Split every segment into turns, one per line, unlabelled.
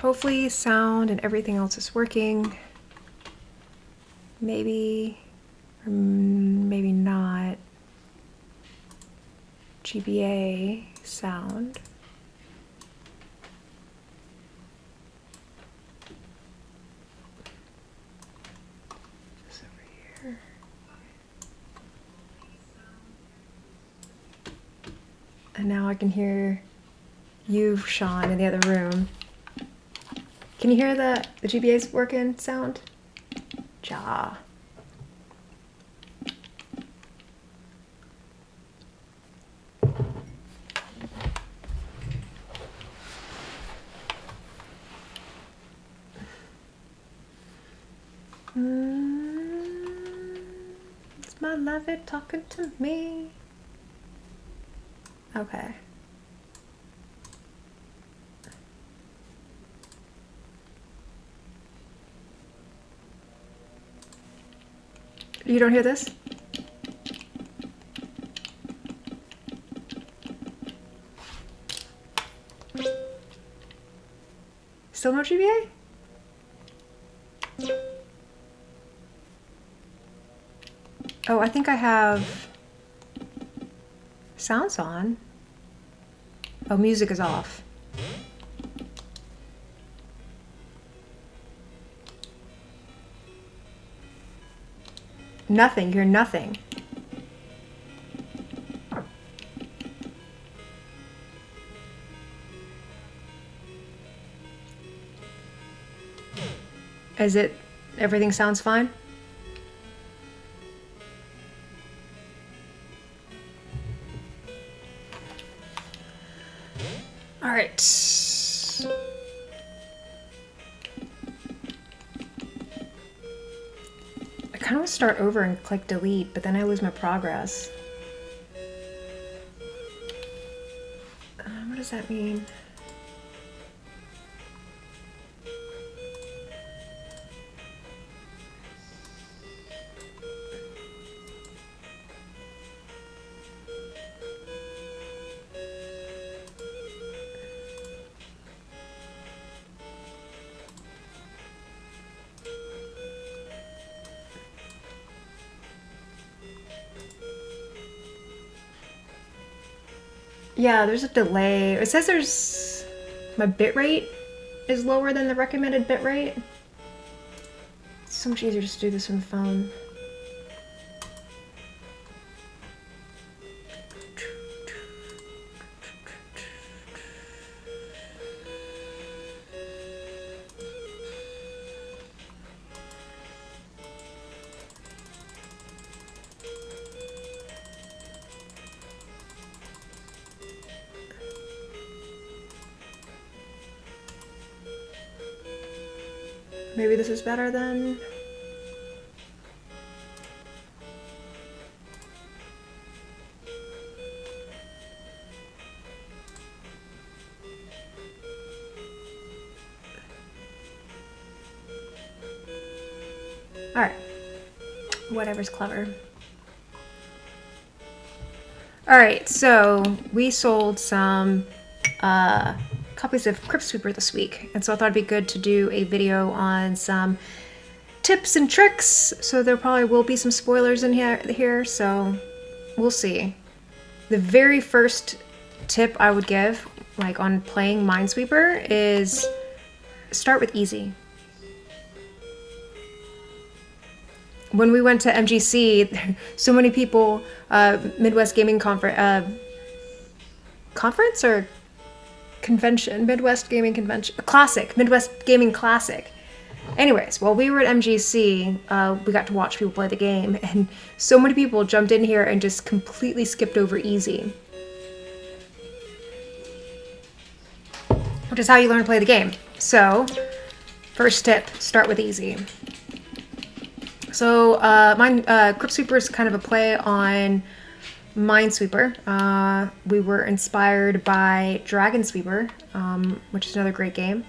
hopefully sound and everything else is working. Maybe, or maybe not. GBA sound. This over here. And now I can hear you, Sean, in the other room. Can you hear the GBA's working sound? Ja. It's my lover talking to me. Okay. You don't hear this? Still no GBA? Oh, I think I have sounds on. Oh, music is off. Nothing, you're nothing. Is it, everything sounds fine? All right. I kind of want to start over and click delete, but then I lose my progress. What does that mean? Yeah, there's a delay. It says there's... my bitrate is lower than the recommended bitrate. It's so much easier just to do this on the phone. Maybe this is better then. All right, whatever's clever. All right, so we sold some copies of Crypt Sweeper this week, and so I thought it'd be good to do a video on some tips and tricks. So there probably will be some spoilers in here, so we'll see. The very first tip I would give, like on playing Minesweeper, is start with easy. When we went to MGC, so many people, Midwest Gaming Conference or Convention, Midwest Gaming Convention, Classic, Midwest Gaming Classic. Anyways, while we were at MGC, we got to watch people play the game, and so many people jumped in here and just completely skipped over easy. Which is how you learn to play the game. So, first tip, start with easy. So, Crypt Sweeper is kind of a play on Minesweeper. We were inspired by Sweeper, which is another great game.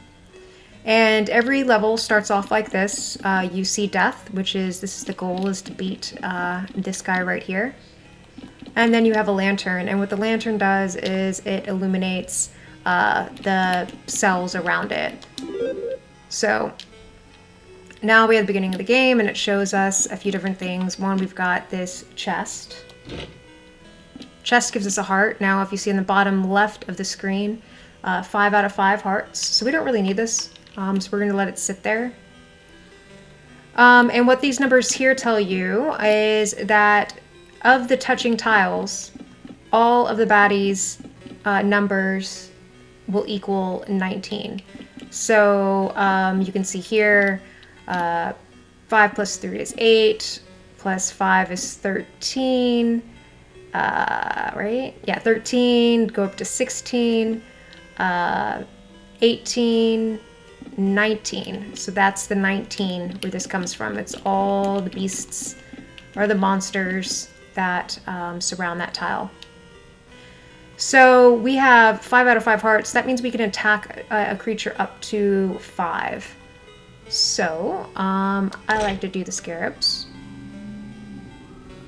And every level starts off like this. You see death, which is, this is the goal, is to beat this guy right here. And then you have a lantern, and what the lantern does is it illuminates the cells around it. So now we have the beginning of the game, and it shows us a few different things. One, we've got this chest. Chest gives us a heart. Now, if you see in the bottom left of the screen, 5 out of 5 hearts. So we don't really need this, so we're going to let it sit there. And what these numbers here tell you is that of the touching tiles, all of the baddies' numbers will equal 19. So you can see here, 5 plus 3 is 8, plus 5 is 13, right? Yeah, 13, go up to 16, 18, 19. So that's the 19 where this comes from. It's all the beasts or the monsters that surround that tile. So we have 5 out of 5 hearts. That means we can attack a creature up to 5. So I like to do the scarabs.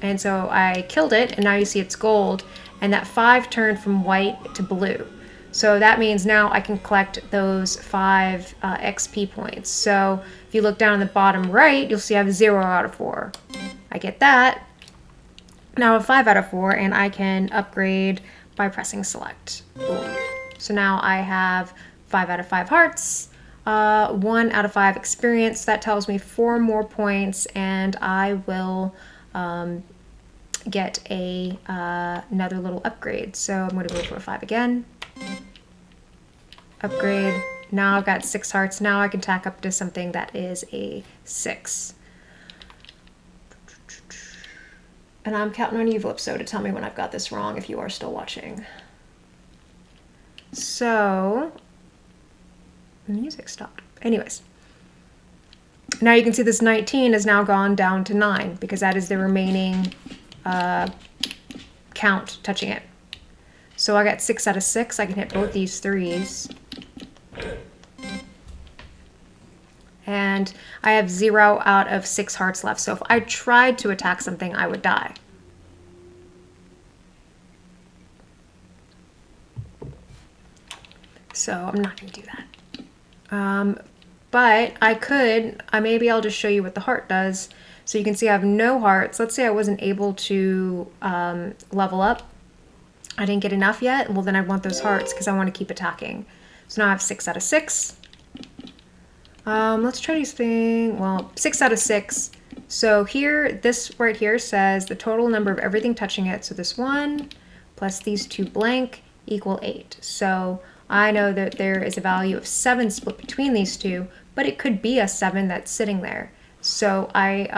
And so I killed it, and now you see it's gold, and that 5 turned from white to blue. So that means now I can collect those 5 XP points. So if you look down in the bottom right, you'll see I have 0 out of 4. I get that. Now I have 5 out of 4, and I can upgrade by pressing select. Boom. So now I have 5 out of 5 hearts, 1 out of 5 experience. That tells me 4 more points, and I will get another little upgrade. So I'm going to go for a 5 again. Upgrade. Now I've got 6 hearts. Now I can tack up to something that is a 6. And I'm counting on you, Flipso, to tell me when I've got this wrong if you are still watching. So, the music stopped. Anyways. Now you can see this 19 has now gone down to 9 because that is the remaining count touching it. So I got 6 out of 6. I can hit both these 3s. And I have 0 out of 6 hearts left. So if I tried to attack something, I would die. So I'm not going to do that. But I could, maybe I'll just show you what the heart does. So you can see I have no hearts. Let's say I wasn't able to level up. I didn't get enough yet. Well, then I want those hearts because I want to keep attacking. So now I have 6 out of 6. Let's try something, well, 6 out of 6. So here, this right here says the total number of everything touching it. So this 1 plus these 2 blank equal 8. So I know that there is a value of 7 split between these two, but it could be a 7 that's sitting there. So I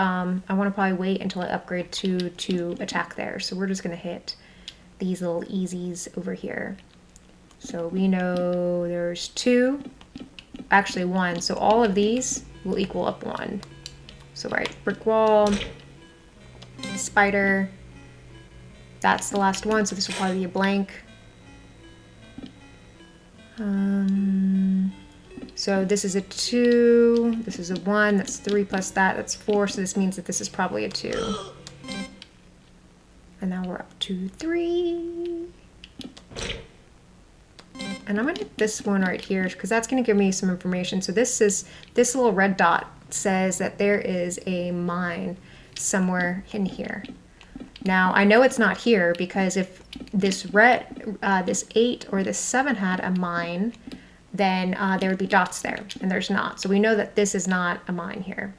want to probably wait until I upgrade to attack there. So we're just going to hit these little easies over here. So we know there's 2. Actually 1, so all of these will equal up 1. So right, brick wall, spider, that's the last one, so this will probably be a blank. So this is a 2, this is a 1, that's 3 plus that, that's 4, so this means that this is probably a 2. And now we're up to 3. And I'm going to hit this one right here because that's going to give me some information. So this little red dot says that there is a mine somewhere in here. Now I know it's not here because if this this 8 or this 7 had a mine, then there would be dots there, and there's not. So we know that this is not a mine here.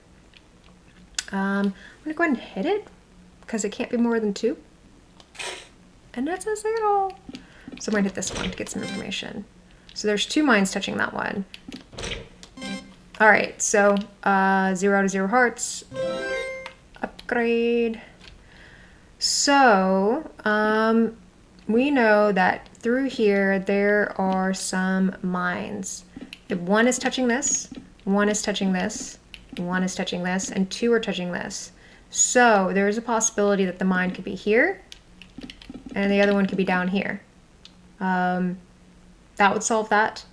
I'm going to go ahead and hit it because it can't be more than 2. And that's a 0. So I'm going to hit this one to get some information. So there's 2 mines touching that one. All right, so 0 out of 0 hearts. Upgrade. So we know that through here there are some mines. If 1 is touching this, 1 is touching this, 1 is touching this, and 2 are touching this. So there is a possibility that the mine could be here, and the other one could be down here. That would solve that.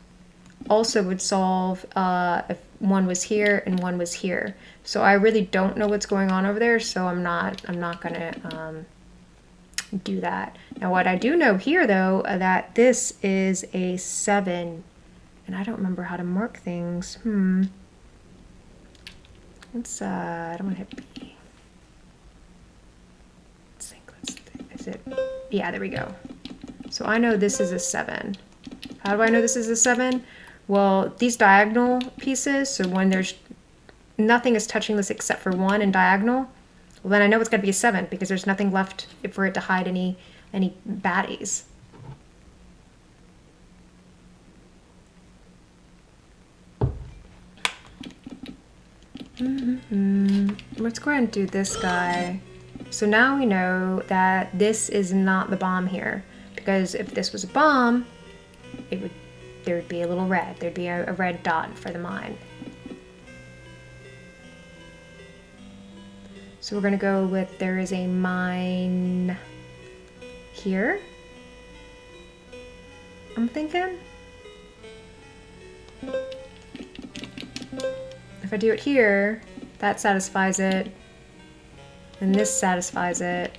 Also would solve if 1 was here and 1 was here. So I really don't know what's going on over there, so I'm not gonna do that. Now what I do know here though, that this is a 7 And I don't remember how to mark things. Let's, I don't want to hit B. Let's think, is it? Yeah, there we go. So I know this is a 7. How do I know this is a 7? Well, these diagonal pieces, so when there's nothing is touching this except for 1 and diagonal, well then I know it's got to be a 7 because there's nothing left for it to hide any baddies. Let's go ahead and do this guy. So now we know that this is not the bomb here, because if this was a bomb, there would be a little red. There'd be a red dot for the mine. So we're gonna go with, there is a mine here, I'm thinking. If I do it here, that satisfies it, and this satisfies it.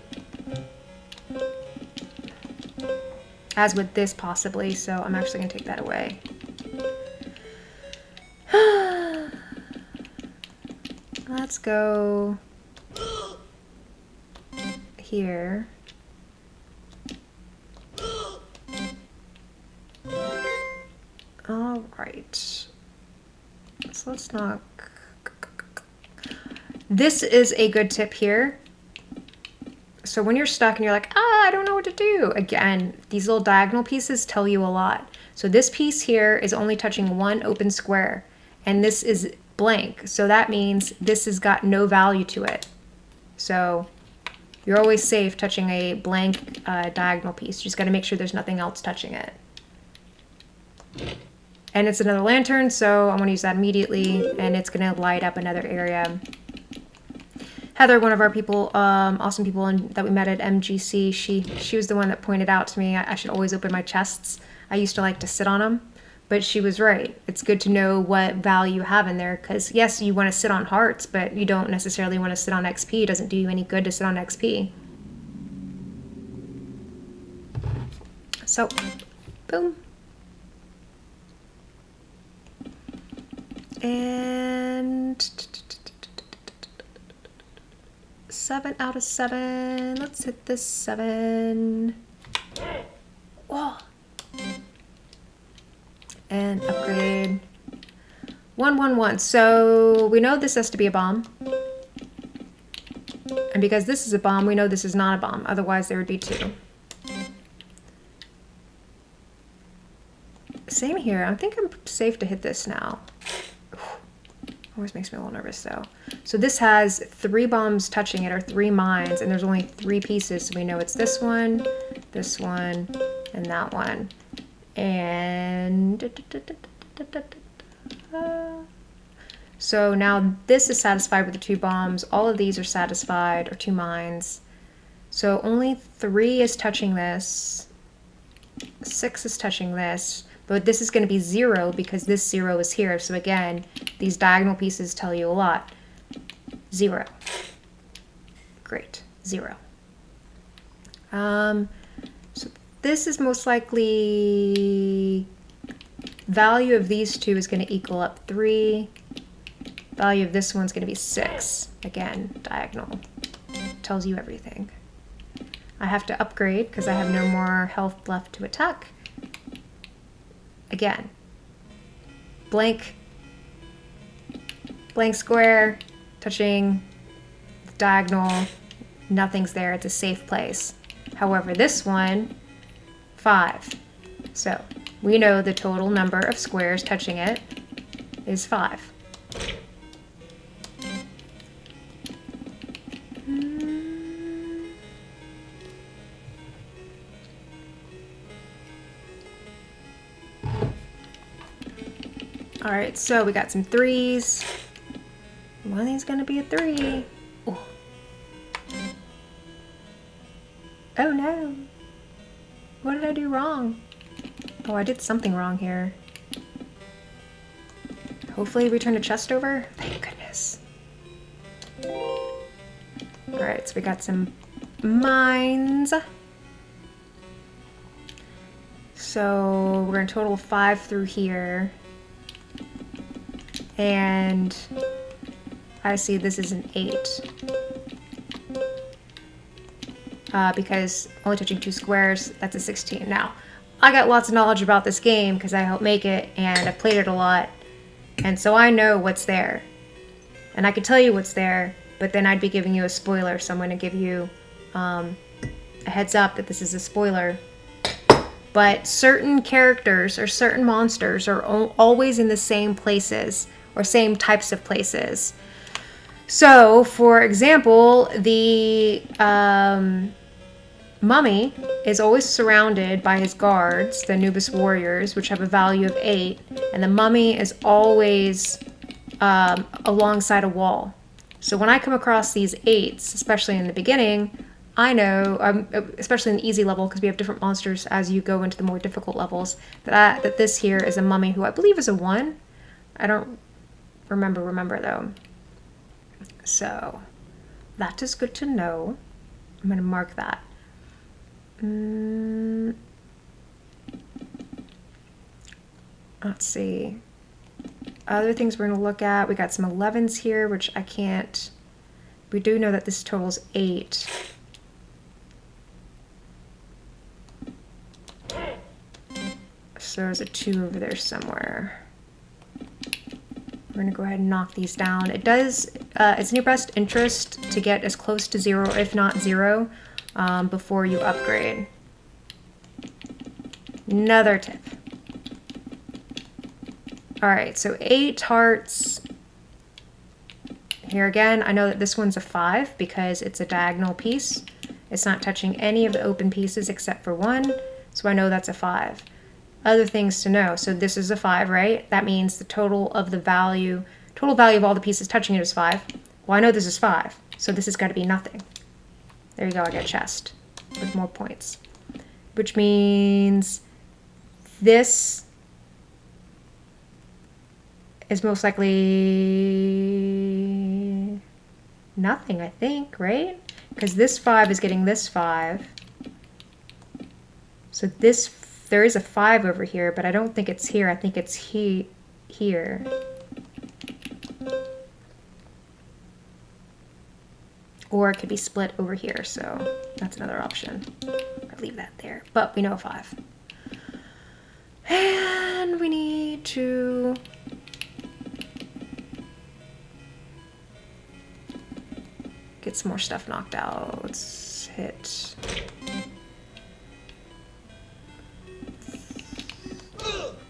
As with this possibly, so I'm actually gonna take that away. Let's go here. All right. So let's not. This is a good tip here. So when you're stuck and you're like, I don't know what to do. Again, these little diagonal pieces tell you a lot. So this piece here is only touching 1 open square, and this is blank. So that means this has got no value to it. So you're always safe touching a blank diagonal piece. You just got to make sure there's nothing else touching it. And it's another lantern, so I'm going to use that immediately, and it's going to light up another area. Heather, one of our people, awesome people that we met at MGC, she was the one that pointed out to me I should always open my chests. I used to like to sit on them, but she was right. It's good to know what value you have in there, because yes, you want to sit on hearts, but you don't necessarily want to sit on XP. It doesn't do you any good to sit on XP. So, boom. And 7 out of 7. Let's hit this 7. Whoa. And upgrade. 1, 1, 1. So we know this has to be a bomb. And because this is a bomb, we know this is not a bomb. Otherwise, there would be 2. Same here. I think I'm safe to hit this now. Always makes me a little nervous though. So this has 3 bombs touching it, or 3 mines, and there's only 3 pieces, so we know it's this one, and that one. And so now this is satisfied with the 2 bombs. All of these are satisfied, or 2 mines. So only 3 is touching this. 6 is touching this. But this is going to be 0 because this 0 is here. So again, these diagonal pieces tell you a lot. 0. Great. 0. So this is most likely, value of these 2 is going to equal up 3. Value of this one's going to be 6. Again, diagonal. Tells you everything. I have to upgrade because I have no more health left to attack. Again, blank square, touching diagonal, nothing's there, it's a safe place. However, this one, 5. So we know the total number of squares touching it is 5. All right, so we got some 3s. One of these is gonna be a 3. Oh. Oh no. What did I do wrong? Oh, I did something wrong here. Hopefully we turn a chest over. Thank goodness. All right, so we got some mines. So we're gonna total 5 through here. and I see this is an 8. Because only touching 2 squares, that's a 16. Now, I got lots of knowledge about this game because I helped make it and I've played it a lot. And so I know what's there. And I could tell you what's there, but then I'd be giving you a spoiler. So I'm going to give you a heads up that this is a spoiler. But certain characters or certain monsters are always in the same places or same types of places. So, for example, the mummy is always surrounded by his guards, the Anubis warriors, which have a value of 8, and the mummy is always alongside a wall. So when I come across these 8s, especially in the beginning, I know, especially in the easy level, because we have different monsters as you go into the more difficult levels, that this here is a mummy who I believe is a 1. I don't remember though. So that is good to know. I'm going to mark that. Let's see. Other things we're going to look at. We got some 11s here, which I can't. We do know that this totals 8. So there's a 2 over there somewhere. We're going to go ahead and knock these down. It does, it's in your best interest to get as close to 0, if not 0, before you upgrade. Another tip. Alright, so 8 hearts. Here again, I know that this one's a 5 because it's a diagonal piece. It's not touching any of the open pieces except for 1, so I know that's a 5. Other things to know. So this is a 5, right? That means the total value of all the pieces touching it is 5. Well, I know this is 5, so this has got to be nothing. There you go, I got a chest with more points. Which means this is most likely nothing, I think, right? Because this 5 is getting this 5. So this, there is a 5 over here, but I don't think it's here. I think it's here. Or it could be split over here, so that's another option. I'll leave that there, but we know a 5. And we need to get some more stuff knocked out. Let's hit.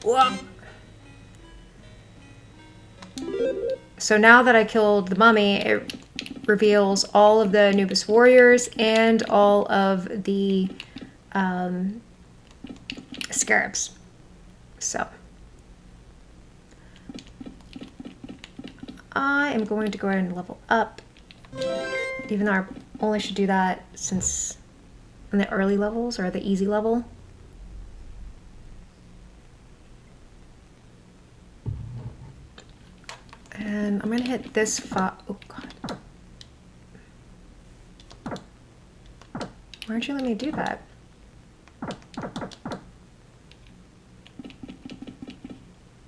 Whoa. So now that I killed the mummy, it reveals all of the Anubis warriors and all of the scarabs. So I am going to go ahead and level up, even though I only should do that since in the early levels or the easy level. And I'm gonna hit this oh god. Why aren't you letting me do that?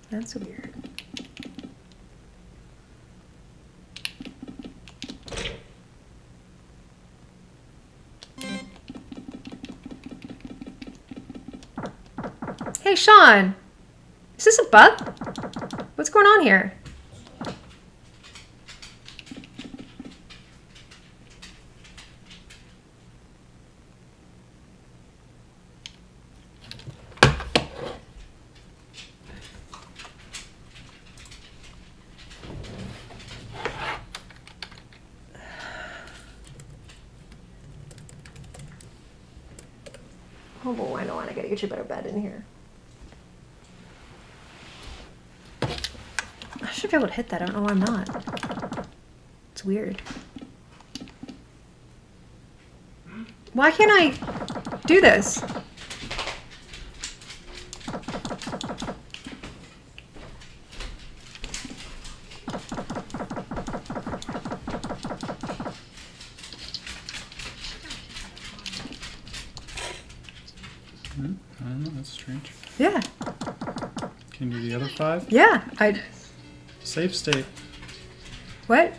That's weird. Hey Sean! Is this a bug? What's going on here? Oh boy, I know I gotta get you a better bed in here. I should be able to hit that. I don't know why I'm not. It's weird. Why can't I do this?
I don't know, that's strange.
Yeah.
Can you do the other 5?
Yeah,
Save state.
What?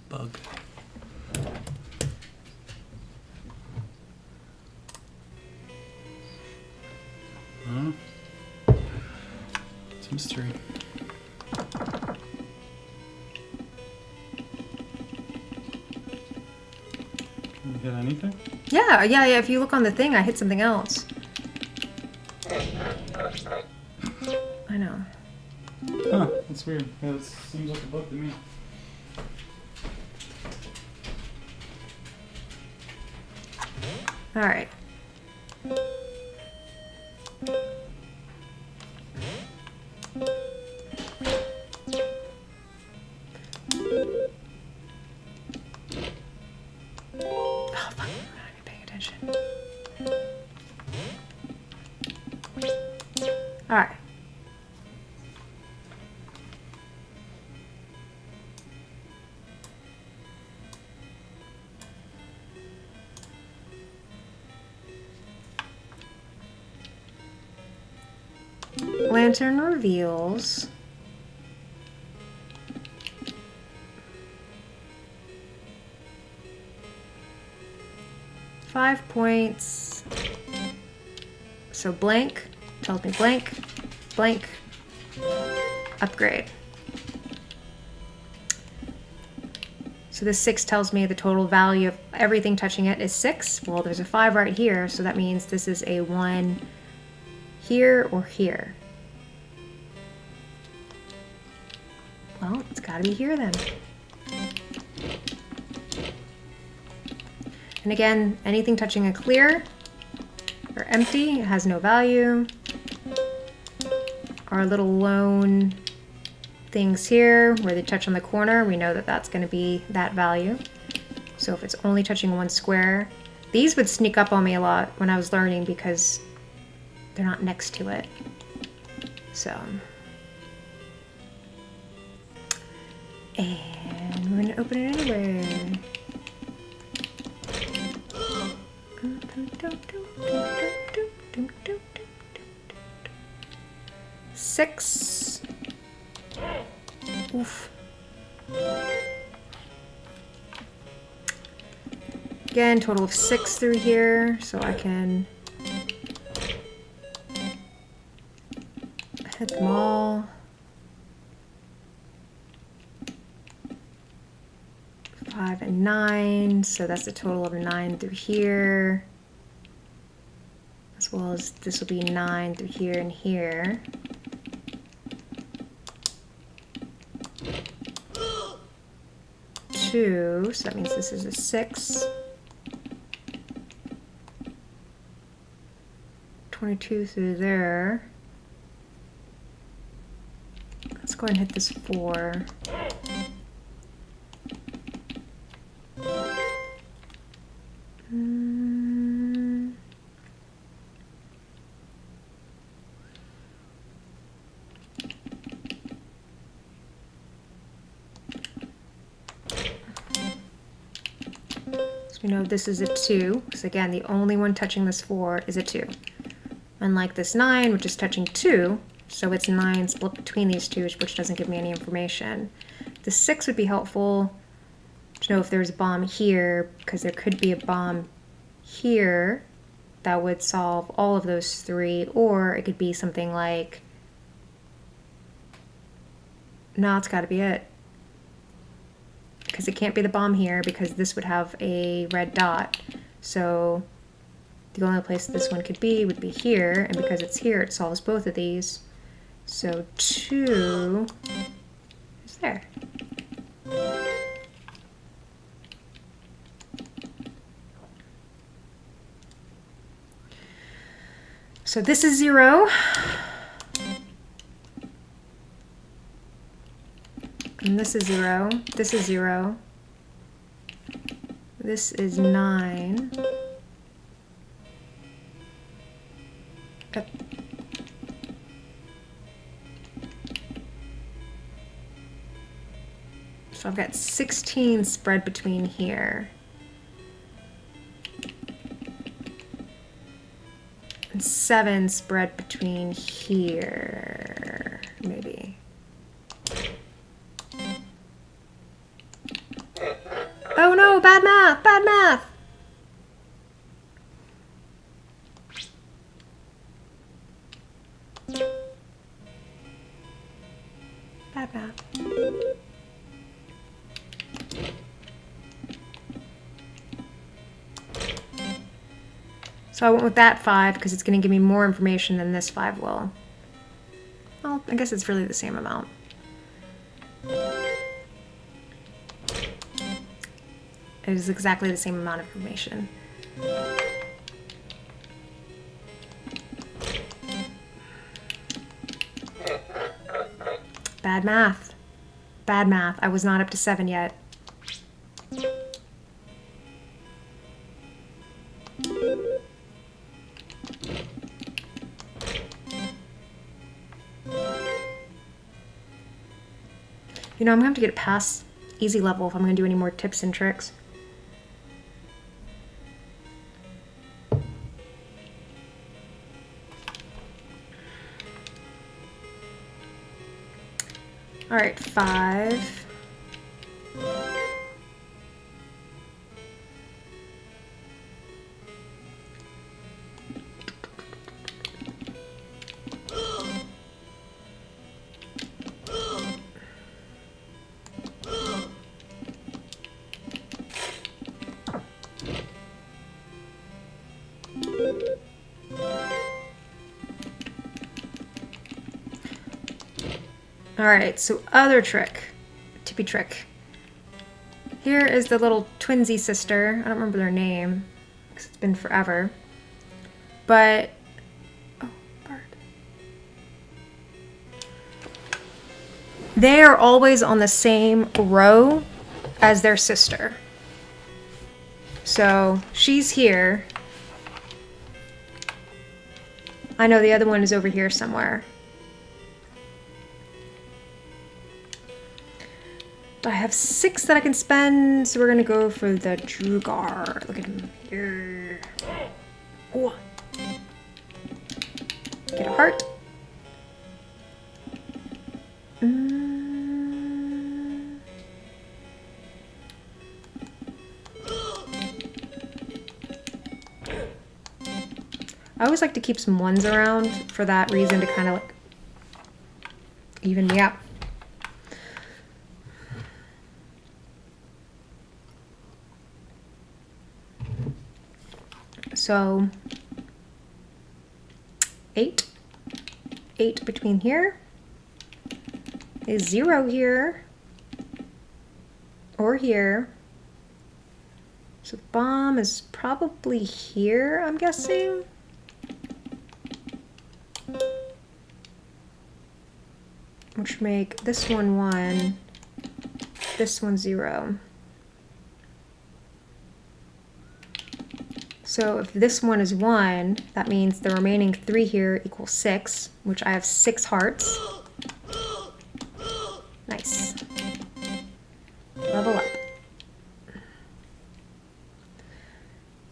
Bug. Huh? It's a mystery. Can you hit anything?
Yeah. If you look on the thing, I hit something else. I know.
Huh, that's weird. Yeah, it seems like a bug to me.
All right. Oh, fuck. I'm not even paying attention. All right. Lantern reveals five points. So blank tells me blank, blank, upgrade. So this 6 tells me the total value of everything touching it is 6. Well, there's a 5 right here, so that means this is a 1 here or here. Well, it's gotta be here then. And again, anything touching a clear or empty has no value. Our little lone things here where they touch on the corner, we know that that's going to be that value. So if it's only touching one square, these would sneak up on me a lot when I was learning because they're not next to it. So, and we're going to open it anyway. 6. Oof. Again, total of 6 through here, so I can hit them all. 5 and 9, so that's a total of 9 through here. As well as this will be 9 through here and here. So that means this is a 6. 22 through there. Let's go ahead and hit this 4. We know this is a 2, because again, the only one touching this 4 is a 2. Unlike this 9, which is touching 2, so it's 9 split between these two, which doesn't give me any information. The 6 would be helpful to know if there's a bomb here, because there could be a bomb here that would solve all of those 3, or it could be something like, no, it's gotta be it. Because it can't be the bomb here because this would have a red dot. So the only place this one could be would be here, and because it's here, it solves both of these. So 2 is there. So this is 0. And this is 0. This is 0. This is 9. Yep. So I've got 16 spread between here. And 7 spread between here, maybe. Oh no, bad math, bad math! Bad math. So I went with that 5 because it's going to give me more information than this 5 will. Well, I guess it's really the same amount. It is exactly the same amount of information. Bad math. Bad math. I was not up to 7 yet. You know, I'm going to have to get it past easy level if I'm going to do any more tips and tricks. All right, 5. Alright, so other trick. Tippy trick. Here is the little twinsy sister. I don't remember their name, because it's been forever. But... oh, bird. They are always on the same row as their sister. So, she's here. I know the other one is over here somewhere. I have 6 that I can spend, so we're gonna go for the Drugar. Look at him here. Oh. Get a heart. I always like to keep some 1s around for that reason, to kind of like even me up. So 8 between here is 0 here or here. So the bomb is probably here, I'm guessing. Which make this one 1, this one 0. So if this one is 1, that means the remaining 3 here equals 6, which I have 6 hearts. Nice. Level up.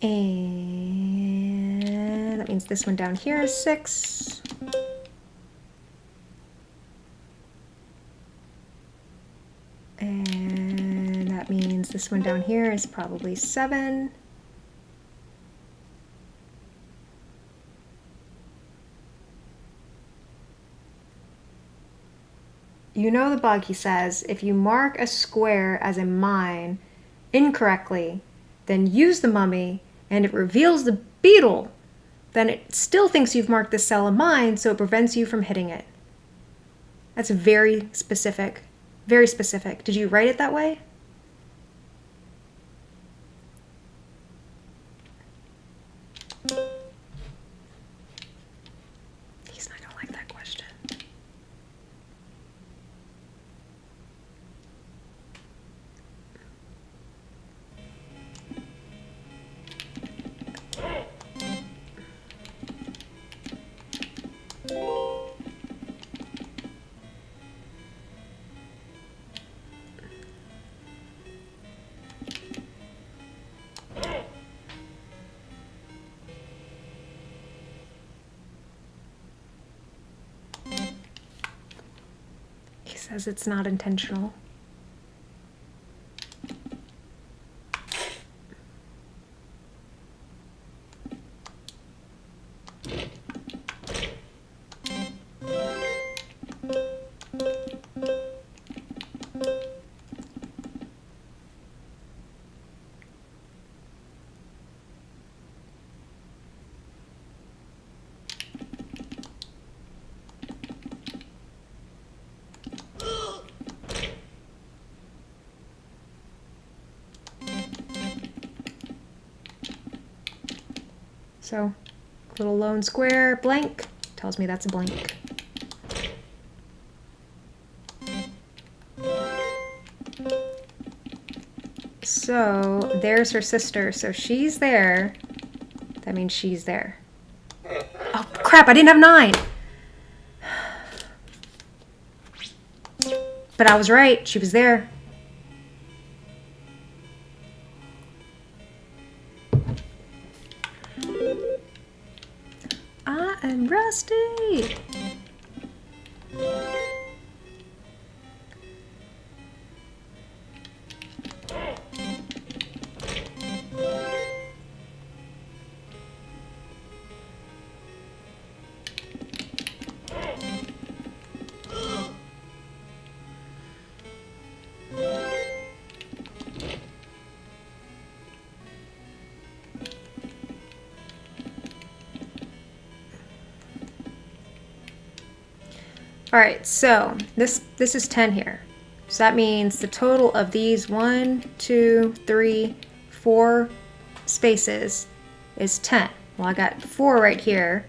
And that means this one down here is 6. And that means this one down here is probably 7. You know the bug, he says, if you mark a square as a mine incorrectly, then use the mummy and it reveals the beetle, then it still thinks you've marked the cell a mine, so it prevents you from hitting it. That's very specific. Very specific. Did you write it that way? He's not gonna like that question. says it's not intentional. So, little lone square, blank, tells me that's a blank. So, there's her sister. So she's there. That means she's there. Oh, crap, I didn't have 9. But I was right. She was there. I am rusty. All right, so this is 10 here. So that means the total of these 1, 2, 3, 4 spaces is 10. Well, I got 4 right here.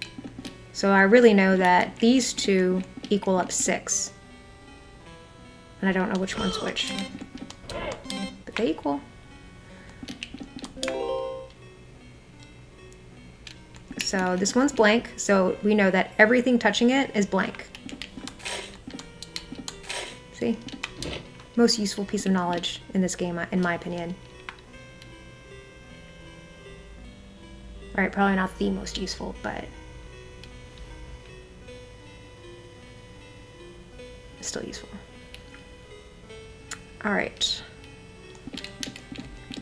So I really know that these two equal up 6. And I don't know which one's which. But they equal. So this one's blank, so we know that everything touching it is blank. See? Most useful piece of knowledge in this game, in my opinion. Alright, probably not the most useful, but still useful. Alright.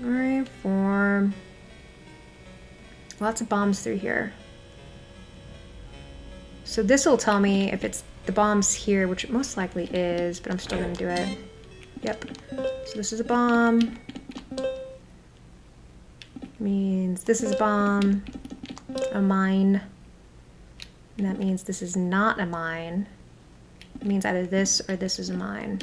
Alright, form. Lots of bombs through here. So this will tell me if it's the bombs here, which it most likely is, but I'm still going to do it. Yep. So this is a bomb. Means this is a bomb. A mine. And that means this is not a mine. It means either this or this is a mine.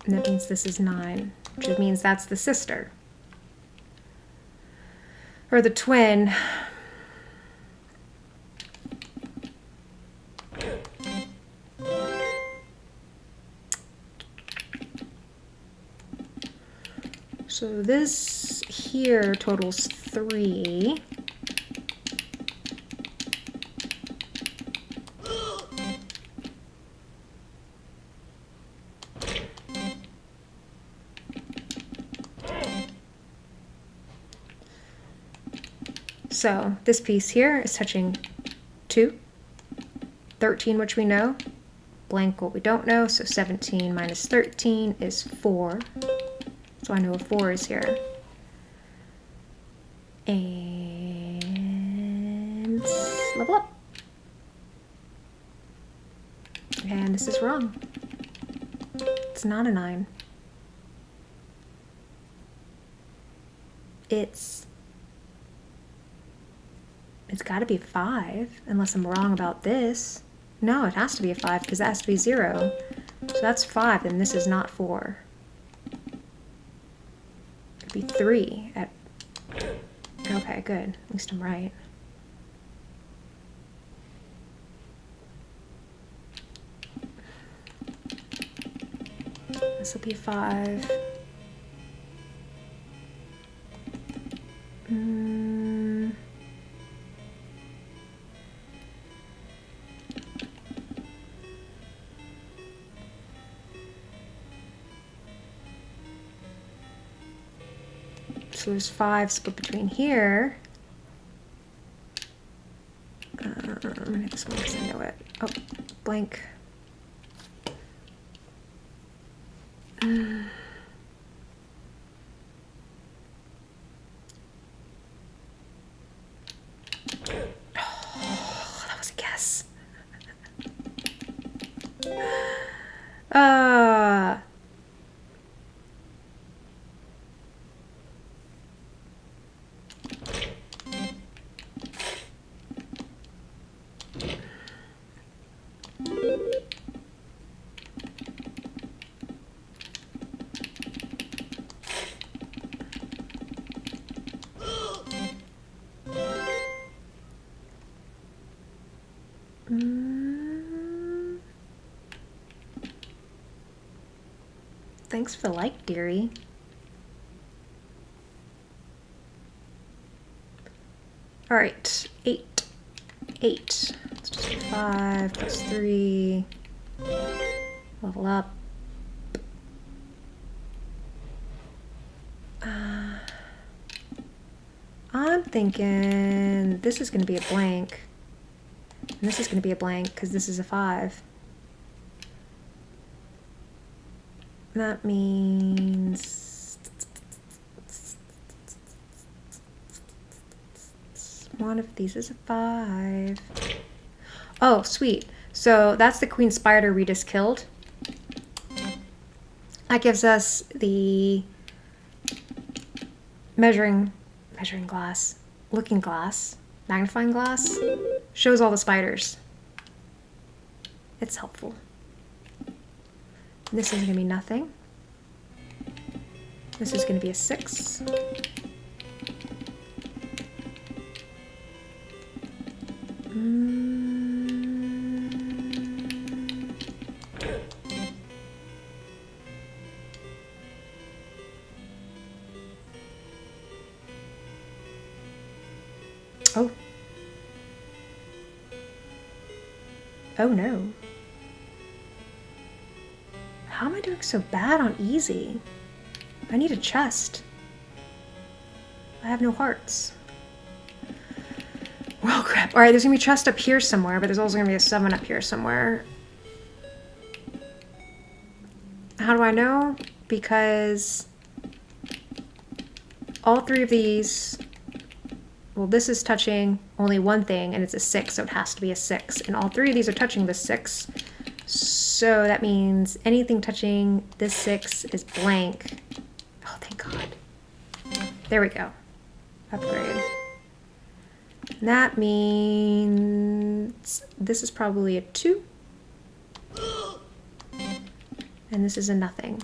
And that means this is 9, which means that's the sister. Or the twin. So this here totals 3. So this piece here is touching 2, 13, which we know, blank what we don't know, so 17 minus 13 is 4. So I know a 4 is here. And level up. And this is wrong. It's not a 9. It's got to be 5, unless I'm wrong about this. No, it has to be a 5 because it has to be 0. So that's 5, and this is not 4. It'd be 3 at... Okay, good. At least I'm right. This will be 5. So there's 5 split between here. I'm gonna hit this one because I know it. Oh, blank. Oh, that was a guess. Thanks for the like, dearie. All right, 8. Let's just do 5 plus 3. Level up. I'm thinking this is going to be a blank. And this is going to be a blank because this is a 5. That means one of these is a 5. Oh, sweet. So that's the queen spider we just killed. That gives us the measuring glass, looking glass, magnifying glass. Shows all the spiders. It's helpful. This is going to be nothing. This is going to be a 6. Oh. Oh no. How am I doing so bad on easy? I need a chest. I have no hearts. Well, crap. Alright, there's gonna be a chest up here somewhere, but there's also gonna be a 7 up here somewhere. How do I know? Because all 3 of these, well, this is touching only one thing, and it's a 6, so it has to be a 6. And all 3 of these are touching the 6. So that means anything touching this 6 is blank. Oh, thank God. There we go. Upgrade. And that means this is probably a 2. And this is a nothing.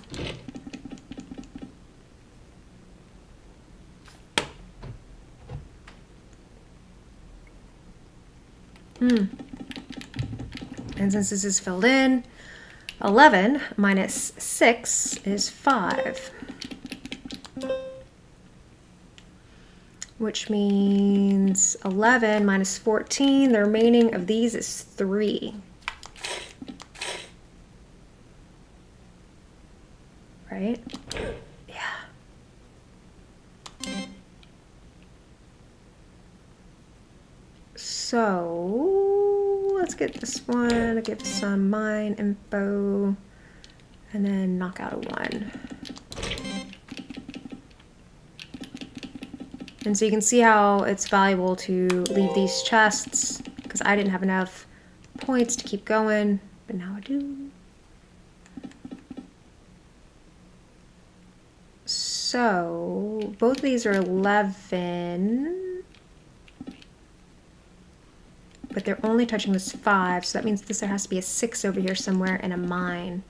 And since this is filled in, 11 minus 6 is 5. Which means 11 minus 14, the remaining of these is 3. Right? Yeah. So let's get this one, I'll give some mine info, and then knock out a 1. And so you can see how it's valuable to leave these chests, because I didn't have enough points to keep going, but now I do. So both of these are 11, but they're only touching this 5, so that means there has to be a 6 over here somewhere and a mine.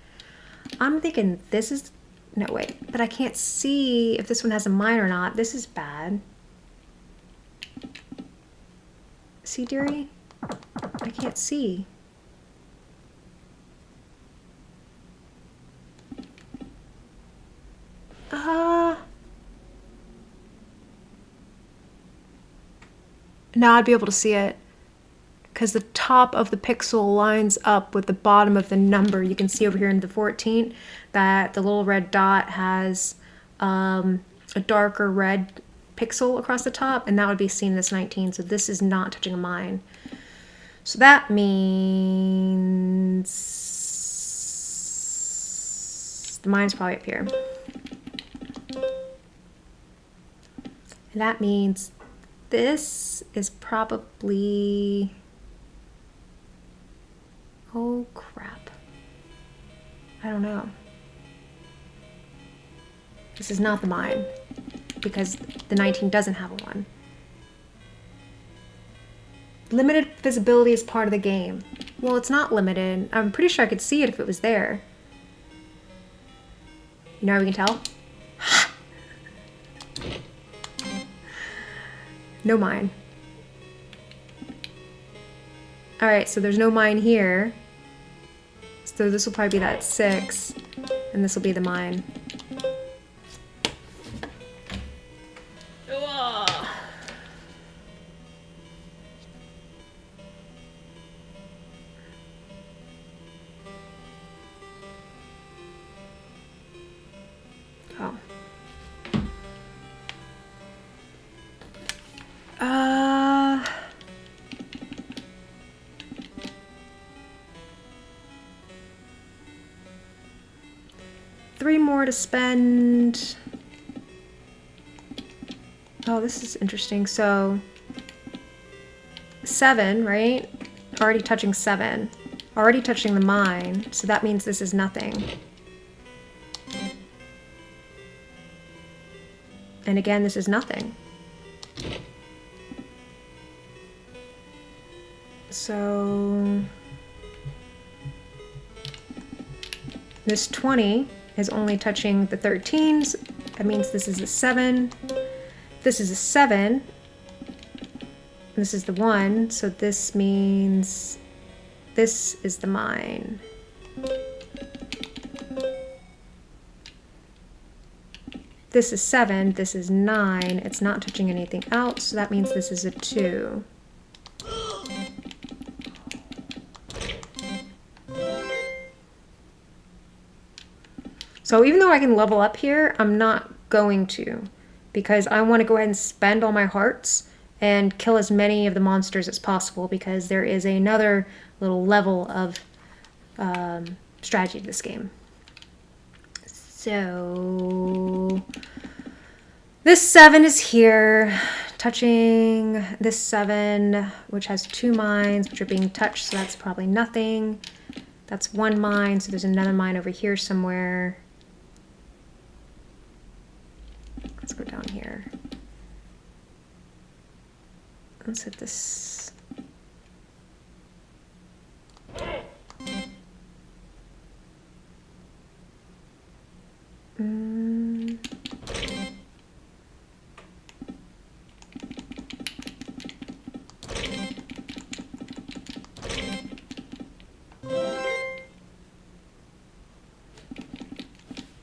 I'm thinking this is, no wait, but I can't see if this one has a mine or not. This is bad. See, dearie? I can't see. Now I'd be able to see it, because the top of the pixel lines up with the bottom of the number. You can see over here in the 14 that the little red dot has a darker red pixel across the top, and that would be seen as 19. So this is not touching a mine. So that means the mine's probably up here. And that means this is probably... Oh, crap. I don't know. This is not the mine, because the 19 doesn't have a 1. Limited visibility is part of the game. Well, it's not limited. I'm pretty sure I could see it if it was there. You know how we can tell? No mine. Alright, so there's no mine here. So this will probably be that 6, and this will be the mine. Oh. 3 more to spend. Oh, this is interesting. So 7, right? Already touching 7. Already touching the mine. So that means this is nothing. And again, this is nothing. So this 20 is only touching the 13s. That means this is a 7. This is a 7. This is the 1. So this means this is the mine. This is 7. This is 9. It's not touching anything else. So that means this is a 2. So even though I can level up here, I'm not going to, because I want to go ahead and spend all my hearts and kill as many of the monsters as possible, because there is another little level of strategy to this game. So this 7 is here, touching this 7, which has 2 mines, which are being touched, so that's probably nothing. That's 1 mine, so there's another mine over here somewhere. Let's go down here. Let's hit this.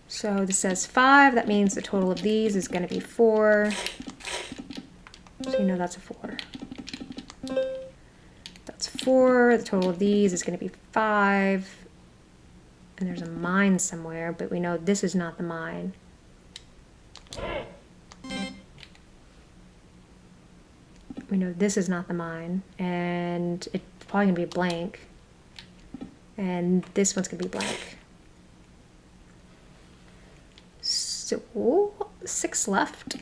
So this says 5, that means the total of these is going to be 4. So you know that's a 4. That's 4, the total of these is going to be 5. And there's a mine somewhere, but we know this is not the mine. We know this is not the mine, and it's probably going to be blank. And this one's going to be blank. So 6 left.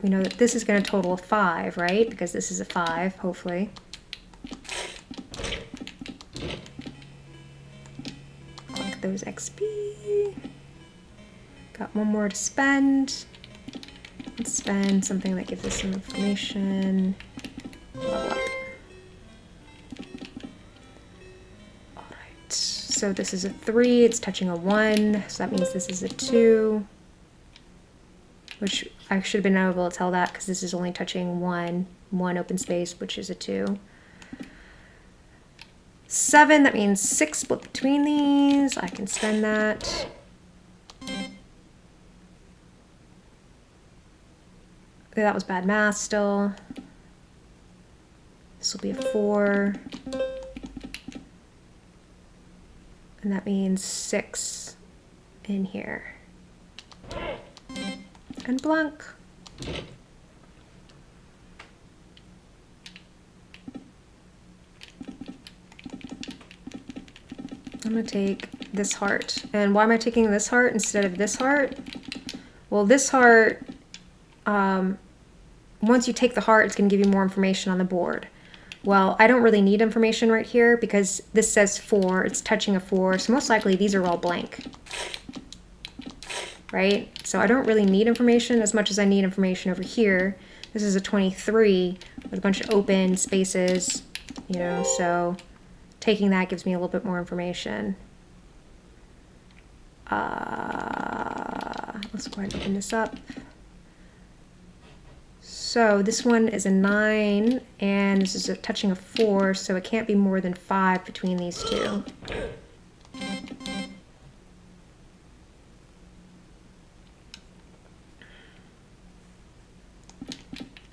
We know that this is going to total 5, right? Because this is a 5, hopefully. Collect those XP. Got 1 more to spend. Let's spend something that gives us some information. Level up. Alright, so this is a 3, it's touching a 1, so that means this is a 2. Which I should have been able to tell that because this is only touching one open space, which is a 2. 7, that means 6 split between these. I can spend that. That was bad math still. This will be a 4. And that means 6 in here. and blank. I'm gonna take this heart. And why am I taking this heart instead of this heart? Well, this heart, once you take the heart, it's gonna give you more information on the board. Well, I don't really need information right here because this says 4, it's touching a 4, so most likely these are all blank. Right? So I don't really need information as much as I need information over here. This is a 23 with a bunch of open spaces, you know, so taking that gives me a little bit more information. Let's go ahead and open this up. So this one is a 9, and this is a touching a 4, so it can't be more than 5 between these two.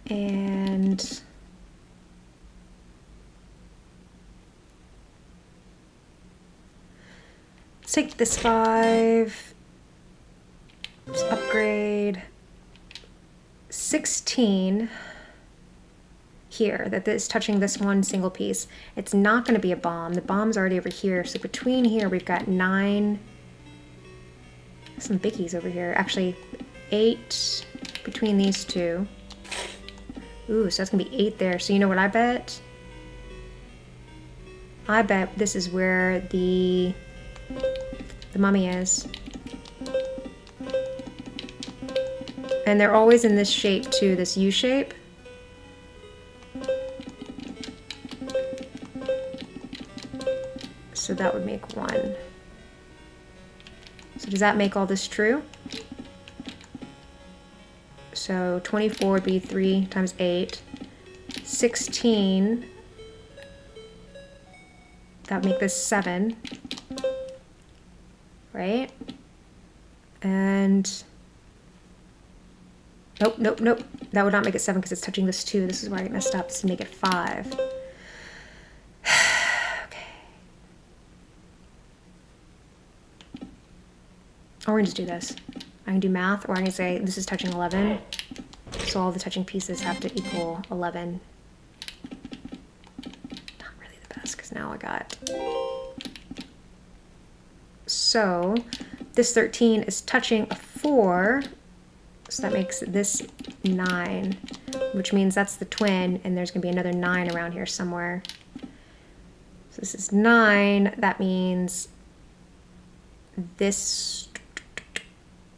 And let's take this 5. Let's upgrade 16 here, that is touching this one single piece. It's not going to be a bomb. The bomb's already over here. So between here, we've got 9. Some biggies over here. Actually, 8 between these two. Ooh, so that's going to be 8 there. So you know what I bet? I bet this is where the mummy is. And they're always in this shape too, this U shape. So that would make 1. So does that make all this true? So 24 would be 3 times 8. 16. That would make this 7. Right? And nope, nope, nope. That would not make it 7 because it's touching this 2. This is where I messed up. This would make it 5. Okay. Or we can just do this. I can do math, or I can say this is touching 11. So all the touching pieces have to equal 11. Not really the best, because now I got... So this 13 is touching a 4. So that makes this 9, which means that's the twin, and there's going to be another 9 around here somewhere. So this is 9. That means this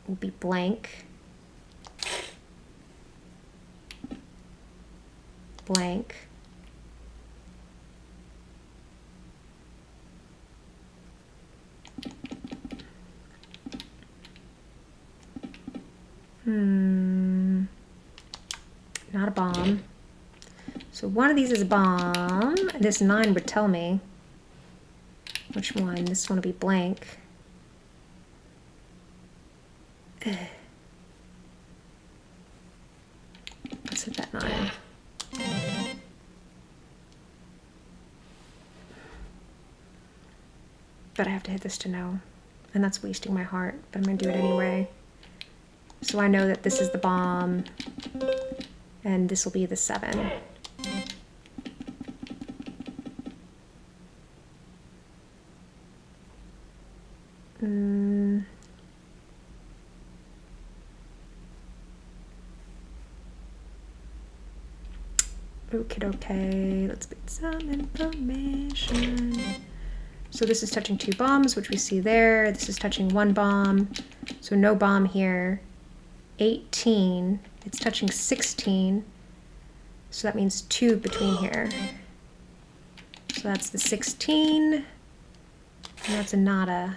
will be blank. Blank. Not a bomb. So one of these is a bomb. This 9 would tell me which one. This one will be blank. Let's hit that 9. But I have to hit this to know. And that's wasting my heart. But I'm going to do it anyway. So I know that this is the bomb. And this will be the 7. Okay, let's get some information. So this is touching 2 bombs, which we see there. This is touching 1 bomb, so no bomb here. 18, it's touching 16, so that means 2 between here. So that's the 16, and that's a nada.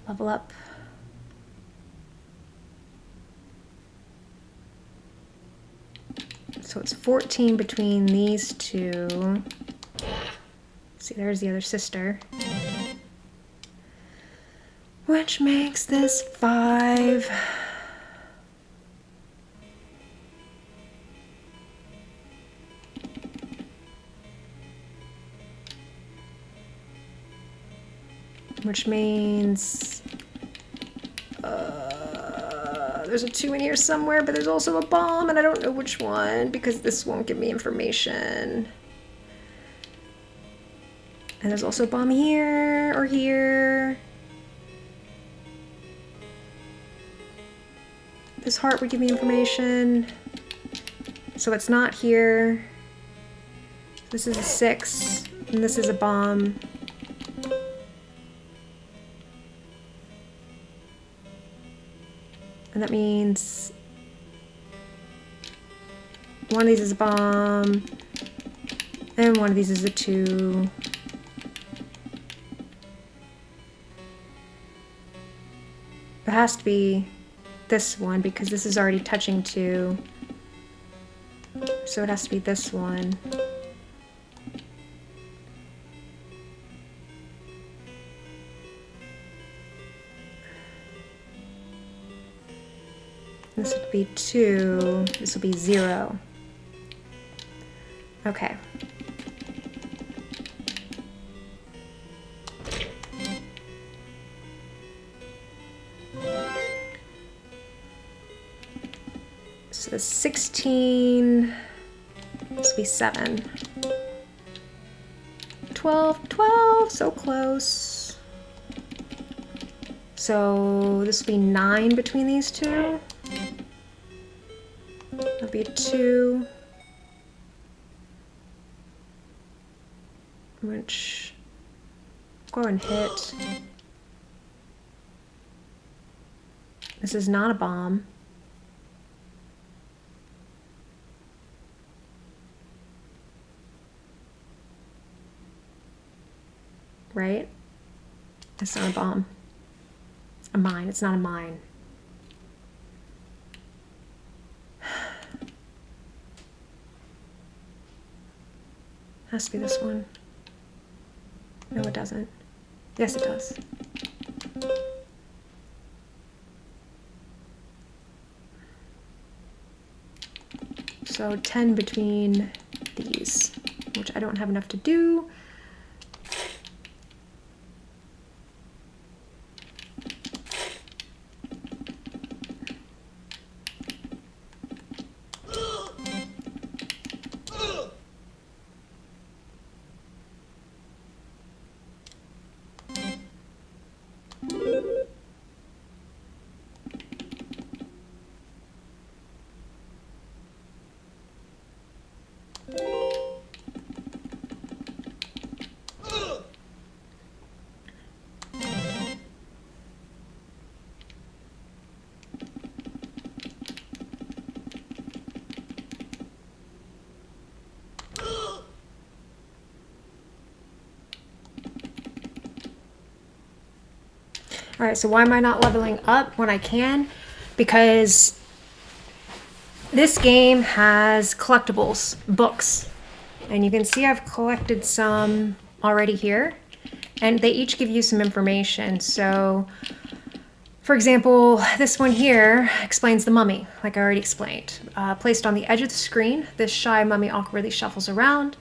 Level up. So it's 14 between these two. See, there's the other sister. Which makes this 5. which means there's a 2 in here somewhere, but there's also a bomb, and I don't know which one because this won't give me information. And there's also a bomb here or here. This heart would give me information. So it's not here. This is a 6, and this is a bomb. And that means one of these is a bomb, and one of these is a 2. It has to be this one because this is already touching 2. So it has to be this one. This would be 2. This will be 0. Okay. So the 16. This will be 7. 12, 12, so close. So this will be 9 between these two. That'll be a 2. Which, go and hit. This is not a bomb. Right? It's not a bomb. It's a mine. It's not a mine. Has to be this one. No, it doesn't. Yes, it does. So 10 between these, which I don't have enough to do. All right, so why am I not leveling up when I can? Because this game has collectibles, books, and you can see I've collected some already here, and they each give you some information. So, for example, this one here explains the mummy, like I already explained. Placed on the edge of the screen, this shy mummy awkwardly shuffles around.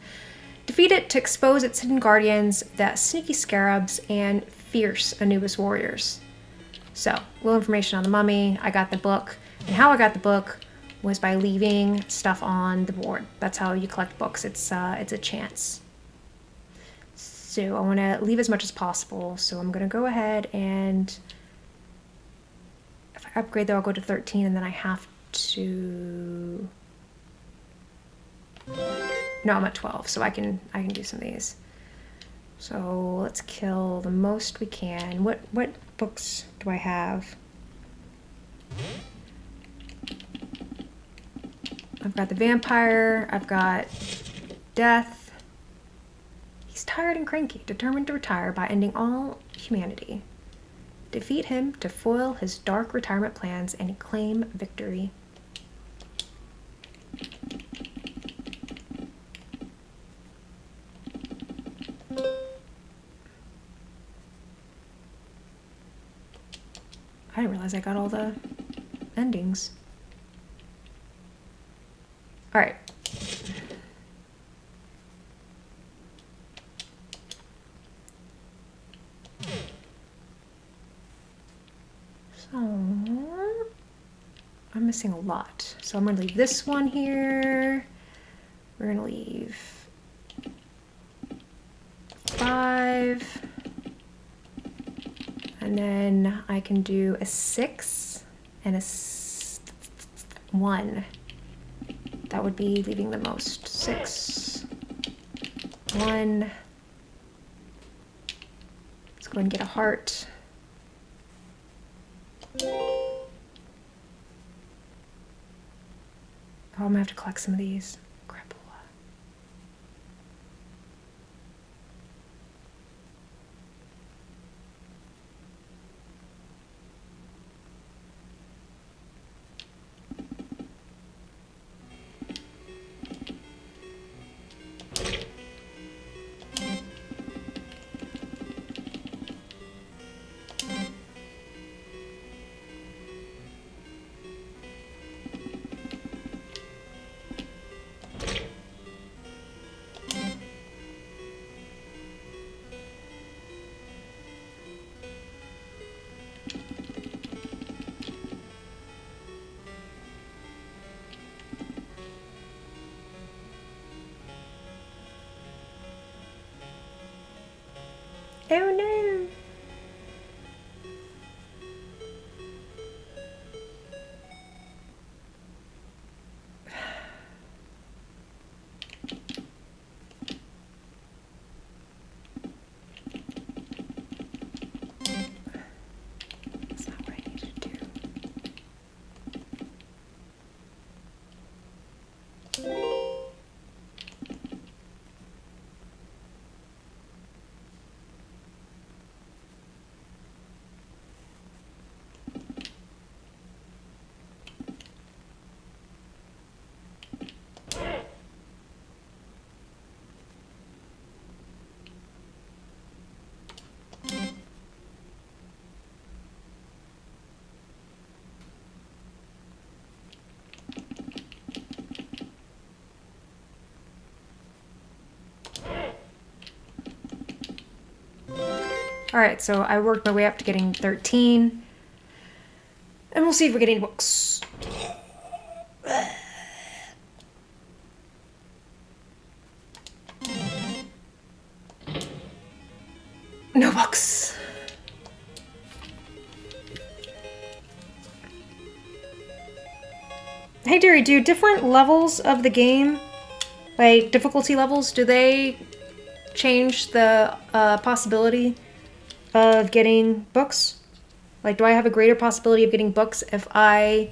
Defeat it to expose its hidden guardians, the sneaky scarabs, and fierce Anubis warriors. So, a little information on the mummy. I got the book, and how I got the book was by leaving stuff on the board. That's how you collect books. It's a chance. So I want to leave as much as possible. So I'm going to go ahead and if I upgrade, though, I'll go to 13, and then I have to. No, I'm at 12, so I can do some of these. So let's kill the most we can. What books do I have? I've got the vampire. I've got death. He's tired and cranky, determined to retire by ending all humanity. Defeat him to foil his dark retirement plans and claim victory. I didn't realize I got all the endings. All right. So I'm missing a lot. So I'm gonna leave this one here. We're gonna leave 5. And then I can do a 6 and a 1. That would be leaving the most. 6, 1. Let's go and get a heart. Oh, I'm gonna have to collect some of these. Crapola. Oh no! That's not what I need to do. Alright, so I worked my way up to getting 13. And we'll see if we get any books. No books. Hey Deary, do different levels of the game, like difficulty levels, do they change the possibility of getting books? Like, do I have a greater possibility of getting books if I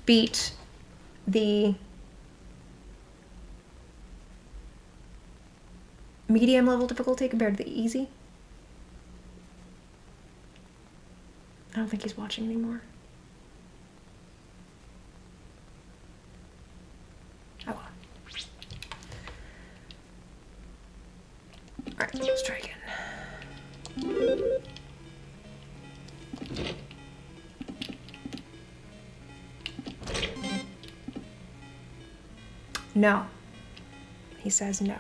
beat the medium level difficulty compared to the easy? I don't think he's watching anymore. Oh well. Alright, let's try again. No. He says no.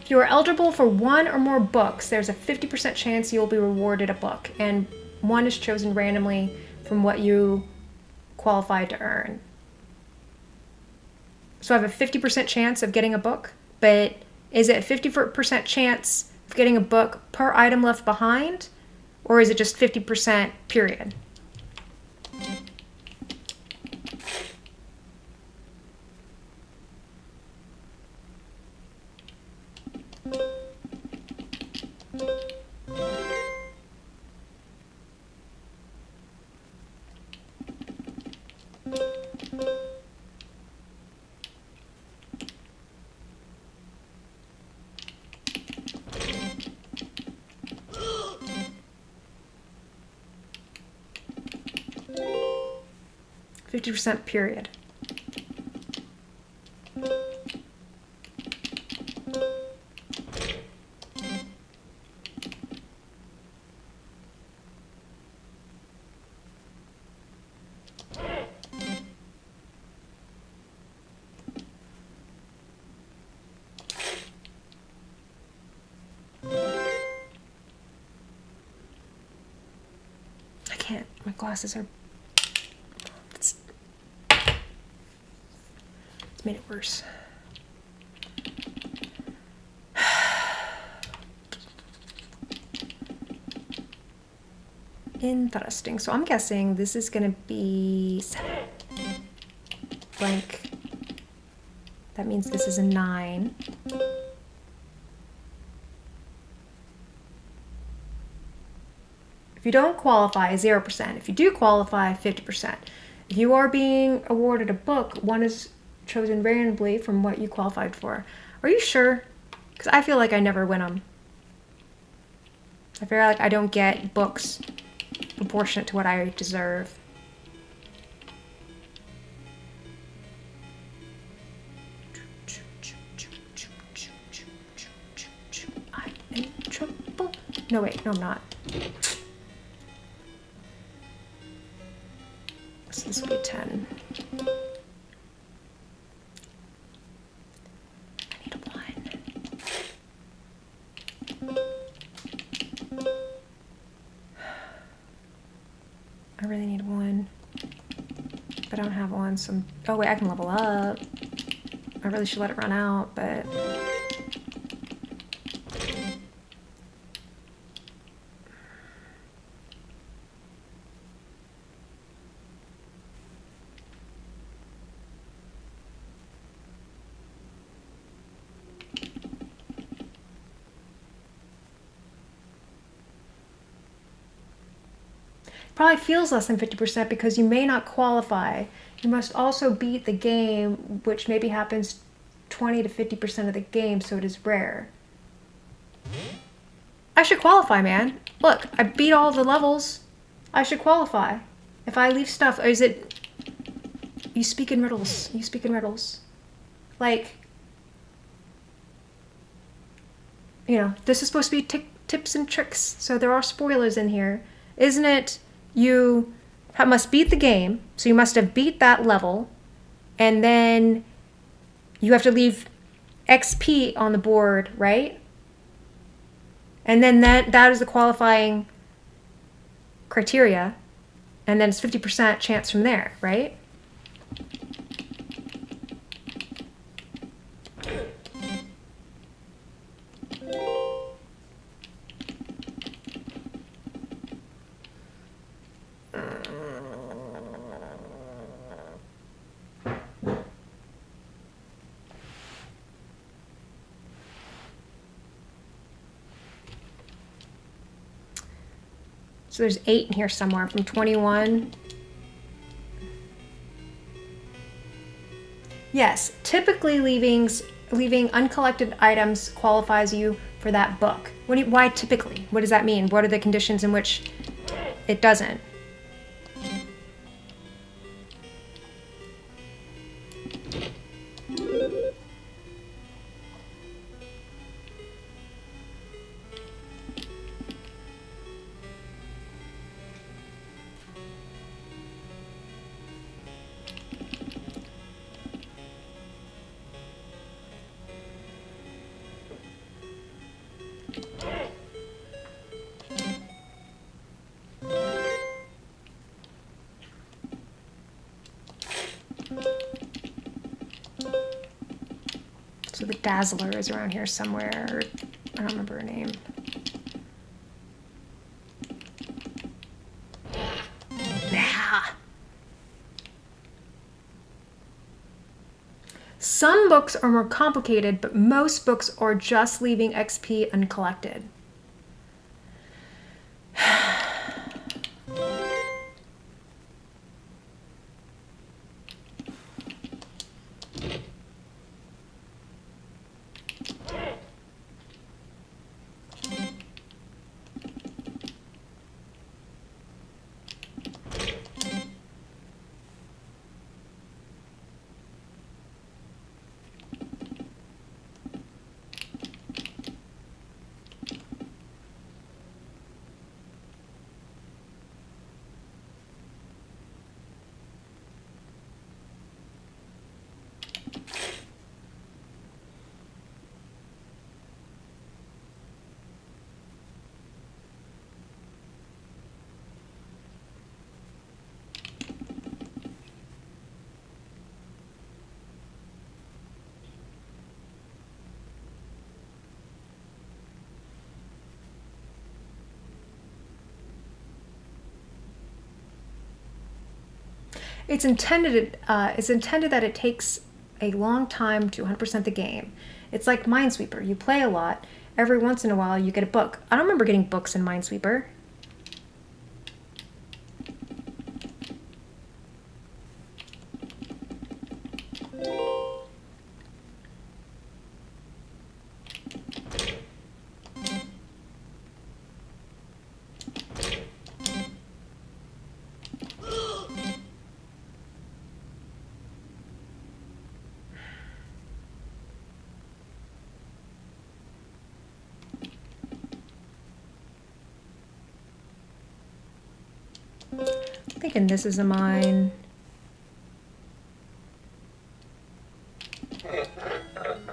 If you are eligible for one or more books, there's a 50% chance you will be rewarded a book, and one is chosen randomly from what you qualified to earn. So I have a 50% chance of getting a book, but is it a 50% chance of getting a book per item left behind, or is it just 50% period? %, period. I can't. My glasses are... It's made it worse. Interesting. So I'm guessing this is going to be 7. Blank. That means this is a 9. If you don't qualify, 0%. If you do qualify, 50%. If you are being awarded a book, one is chosen randomly from what you qualified for. Are you sure? Because I feel like I never win them. I feel like I don't get books proportionate to what I deserve. I'm in trouble. No, wait, no, I'm not. So this will be 10. I need a 1. I really need 1. But I don't have 1, so I'm... Oh wait, I can level up. I really should let it run out, but... Probably feels less than 50% because you may not qualify. You must also beat the game, which maybe happens 20 to 50% of the game, so it is rare. I should qualify, man. Look, I beat all the levels. I should qualify. If I leave stuff, or is it... You speak in riddles. You speak in riddles. Like... You know, this is supposed to be tips and tricks, so there are spoilers in here. Isn't it... You must beat the game, so you must have beat that level, and then you have to leave XP on the board, right? And then that is the qualifying criteria, and then it's 50% chance from there, right? So there's 8 in here somewhere from 21. Yes, typically leaving uncollected items qualifies you for that book. Why typically? What does that mean? What are the conditions in which it doesn't? Dazzler is around here somewhere. I don't remember her name. Nah. Some books are more complicated, but most books are just leaving XP uncollected. It's intended that it takes a long time to 100% the game. It's like Minesweeper. You play a lot. Every once in a while, you get a book. I don't remember getting books in Minesweeper. I'm thinking this is a mine.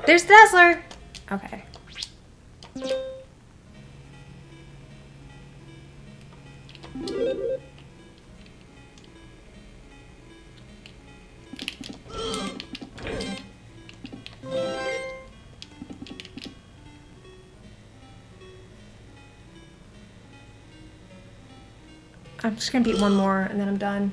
There's Dazzler! Okay. I'm just gonna beat one more and then I'm done.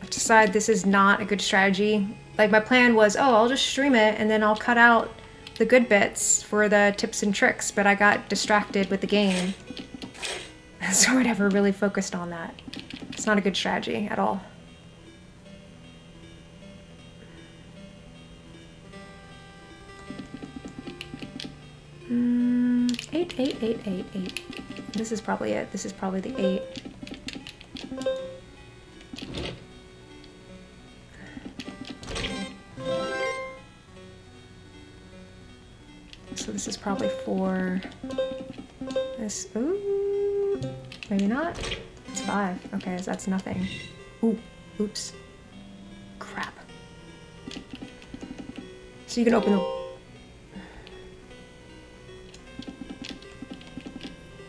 I've decided this is not a good strategy. Like, my plan was, oh, I'll just stream it and then I'll cut out the good bits for the tips and tricks, but I got distracted with the game. So I never really focused on that. It's not a good strategy at all. Eight. This is probably it. This is probably the 8. So this is probably for this. Ooh, maybe not. It's 5. Okay, so that's nothing. Ooh, oops. Crap. So you can open the...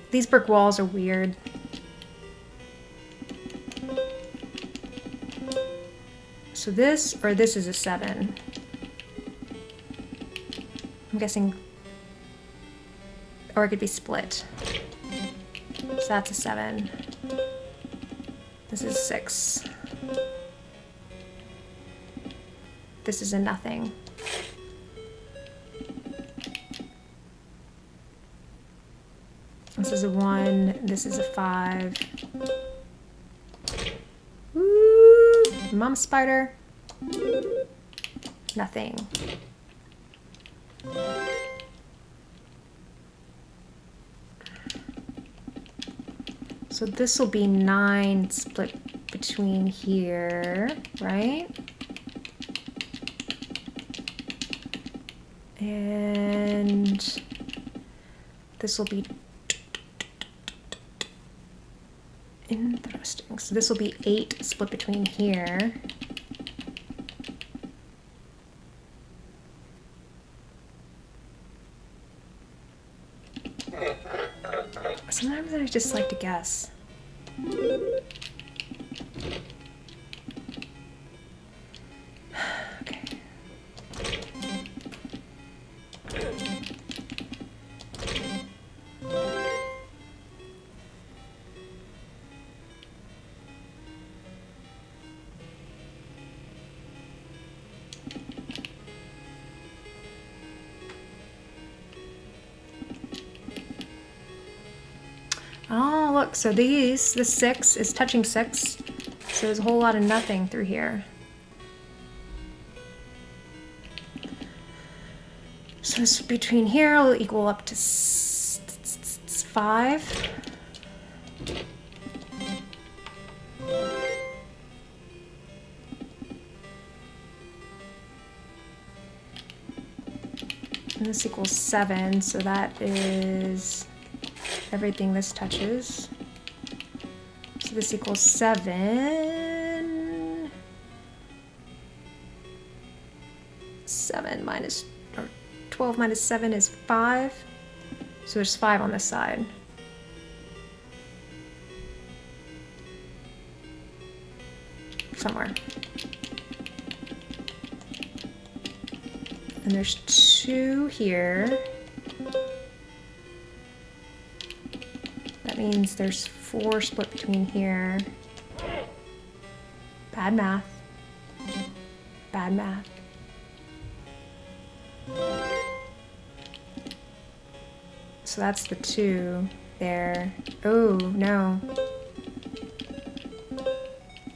These brick walls are weird. So this, or this is a 7. I'm guessing, or it could be split. So that's a 7. This is 6. This is a nothing. This is a 1, this is a 5. Woo! Mom spider. Nothing. So this will be 9 split between here, right? And this will be interesting. So this will be 8 split between here. Sometimes I just like to guess. Oh, look, so this 6 is touching 6. So there's a whole lot of nothing through here. So this between here will equal up to 5. And this equals 7, so that is everything this touches. So this equals 7. 7 minus, or 12 minus 7 is 5. So there's 5 on this side. Somewhere. And there's 2 here. That means there's 4 split between here. Bad math. Bad math. So that's the 2 there. Oh, no.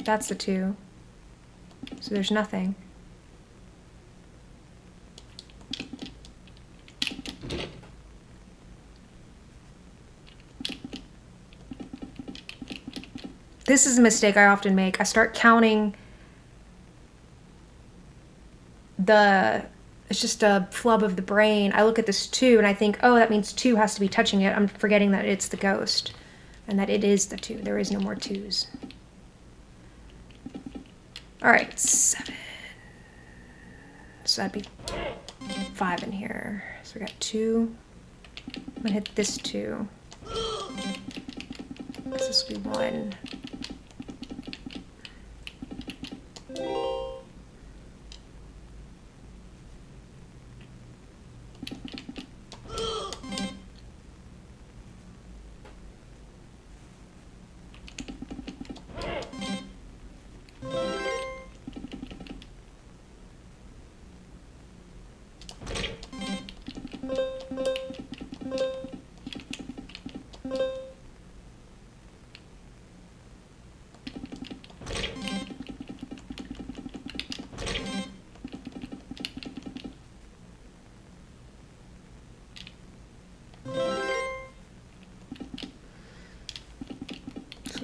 That's the 2. So there's nothing. This is a mistake I often make. I start counting it's just a flub of the brain. I look at this 2 and I think, oh, that means 2 has to be touching it. I'm forgetting that it's the ghost and that it is the 2. There is no more 2s. All right, 7. So that'd be 5 in here. So we got 2. I'm gonna hit this 2. Because this will be 1.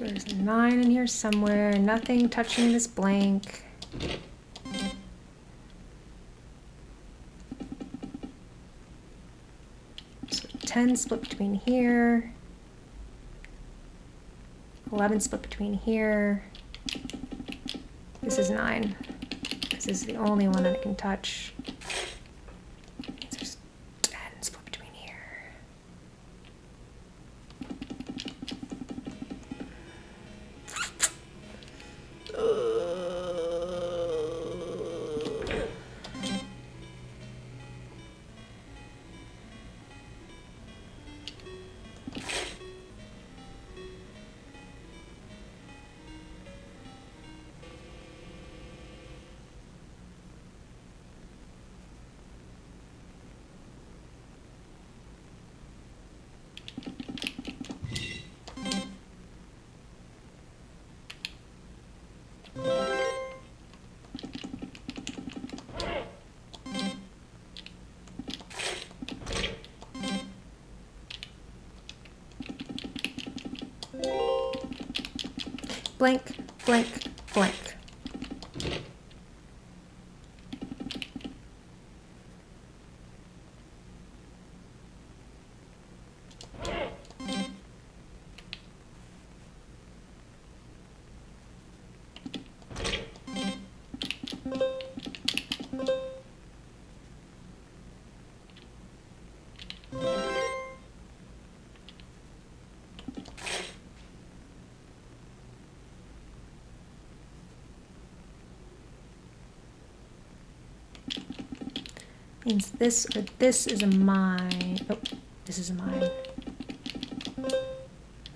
There's a 9 in here somewhere, nothing touching this blank. So 10 split between here. 11 split between here. This is 9. This is the only one that I can touch. There's 10 split between here. Blank, blank, blank. Means this or this is a mine. Oh, this is a mine.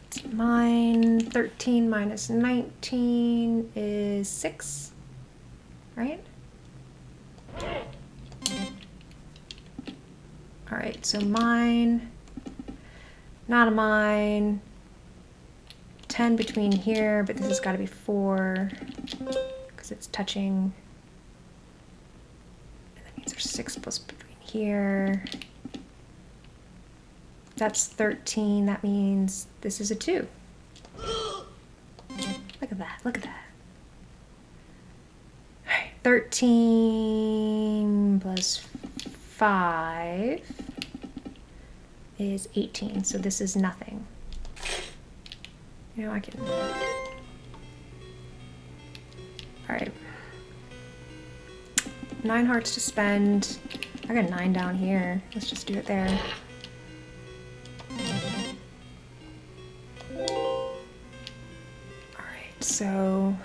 It's mine. 13 minus 19 is 6, right? All right, so mine, not a mine, 10 between here, but this has got to be 4 because it's touching. And that means there's 6 plus between here. That's 13. That means this is a 2. Look at that. Look at that. All right, 13 plus 5 is 18. So this is nothing. You know, I can... Alright. 9 hearts to spend. I got 9 down here. Let's just do it there. Alright, so...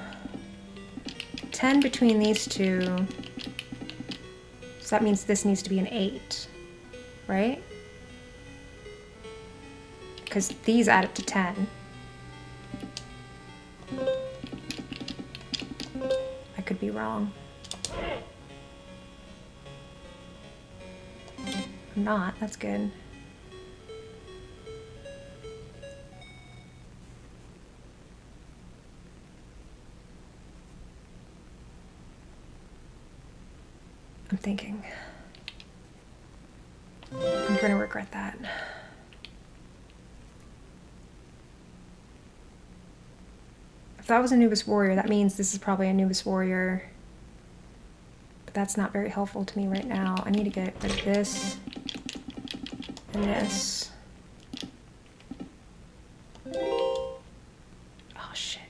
10 between these two. So that means this needs to be an 8. Right? Because these add up to 10. I could be wrong. I'm not. That's good. I'm thinking. I'm going to regret that. If that was Anubis Warrior, that means this is probably Anubis Warrior. But that's not very helpful to me right now. I need to get rid of this and this. Oh, shit.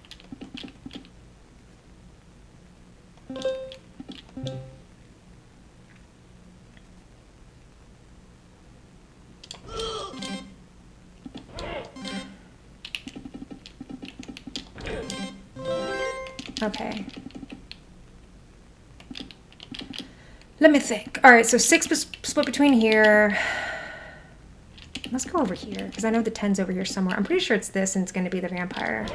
Okay. Let me think. All right, so 6 was split between here. Let's go over here, because I know the 10's over here somewhere. I'm pretty sure it's this, and it's going to be the vampire.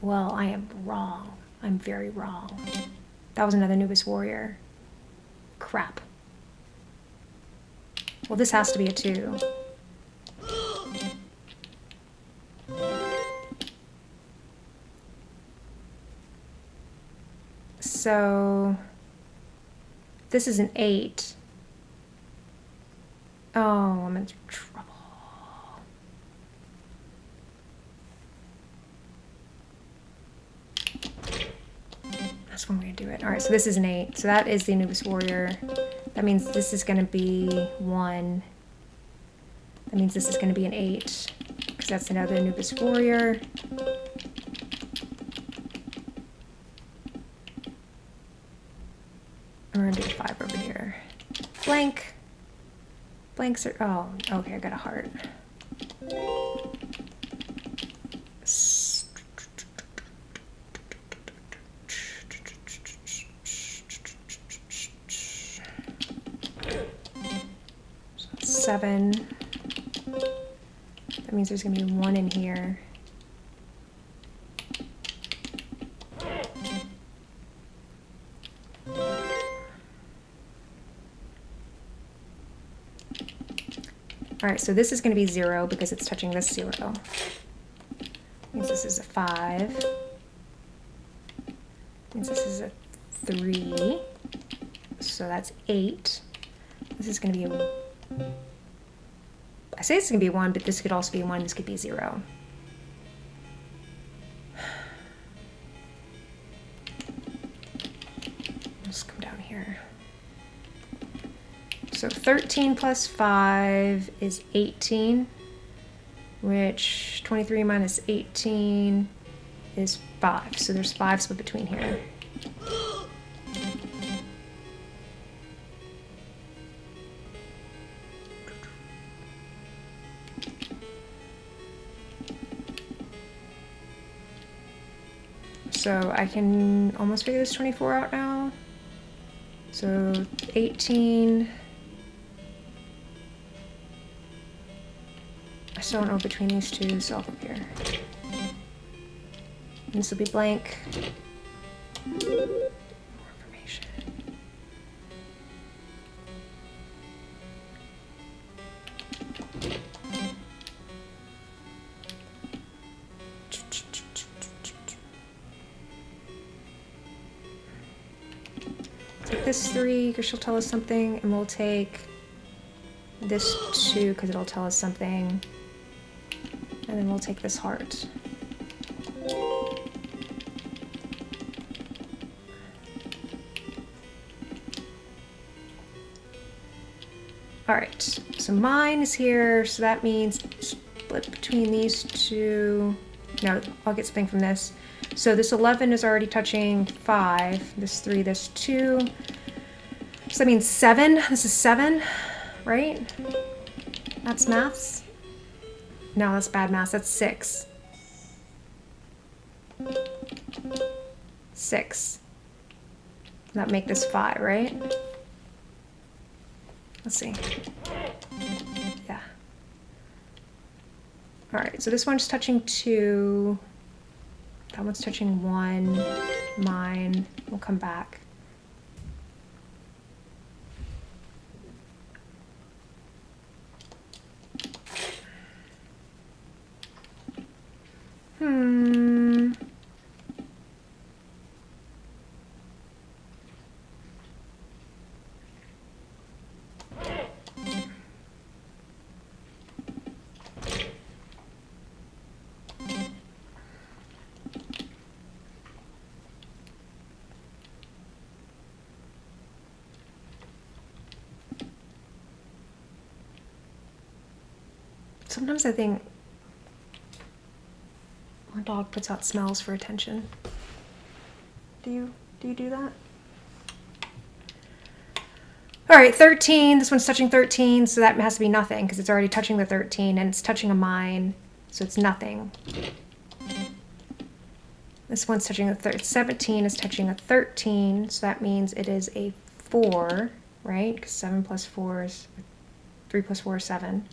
Well, I am wrong. I'm very wrong. That was another Anubis Warrior. Crap. Well, this has to be a 2. So this is an 8. Oh, I'm in trouble. That's one way to do it. All right, so this is an 8. So that is the Anubis Warrior. That means this is going to be 1. That means this is going to be an 8, because that's another Anubis Warrior. We're going to do a 5 over here. Blank. Blanks are... Oh, okay, I got a heart. So 7. That means there's going to be 1 in here. Alright, so this is going to be 0 because it's touching this 0. Means this is a 5. Means this is a 3. So that's 8. This is going to be a... I say it's going to be 1, but this could also be 1. This could be 0. Let's come down here. So 13 plus 5 is 18, which 23 minus 18 is 5. So there's 5 split between here. So I can almost figure this 24 out now. So 18... I still don't know between these two, so I'll go here. And this will be blank. More information. take this 3 because she'll tell us something, and we'll take this 2 because it'll tell us something, and then we'll take this heart. Alright, so mine is here, so that means split between these 2. No, I'll get something from this. So this 11 is already touching 5, this 3, this 2. So that means 7. This is 7, right? That's maths? No, that's bad maths. That's 6. 6. That make this 5, right? Let's see. Yeah. Alright, so this one's touching 2. That one's touching 1. Mine. We'll come back. Sometimes I think my dog puts out smells for attention. Do you do that? All right, 13. This one's touching 13, so that has to be nothing because it's already touching the 13 and it's touching a mine, so it's nothing. This one's touching a 17 is touching a 13, so that means it is a 4, right? Because 7 plus 4 is 3 plus 4 is 7.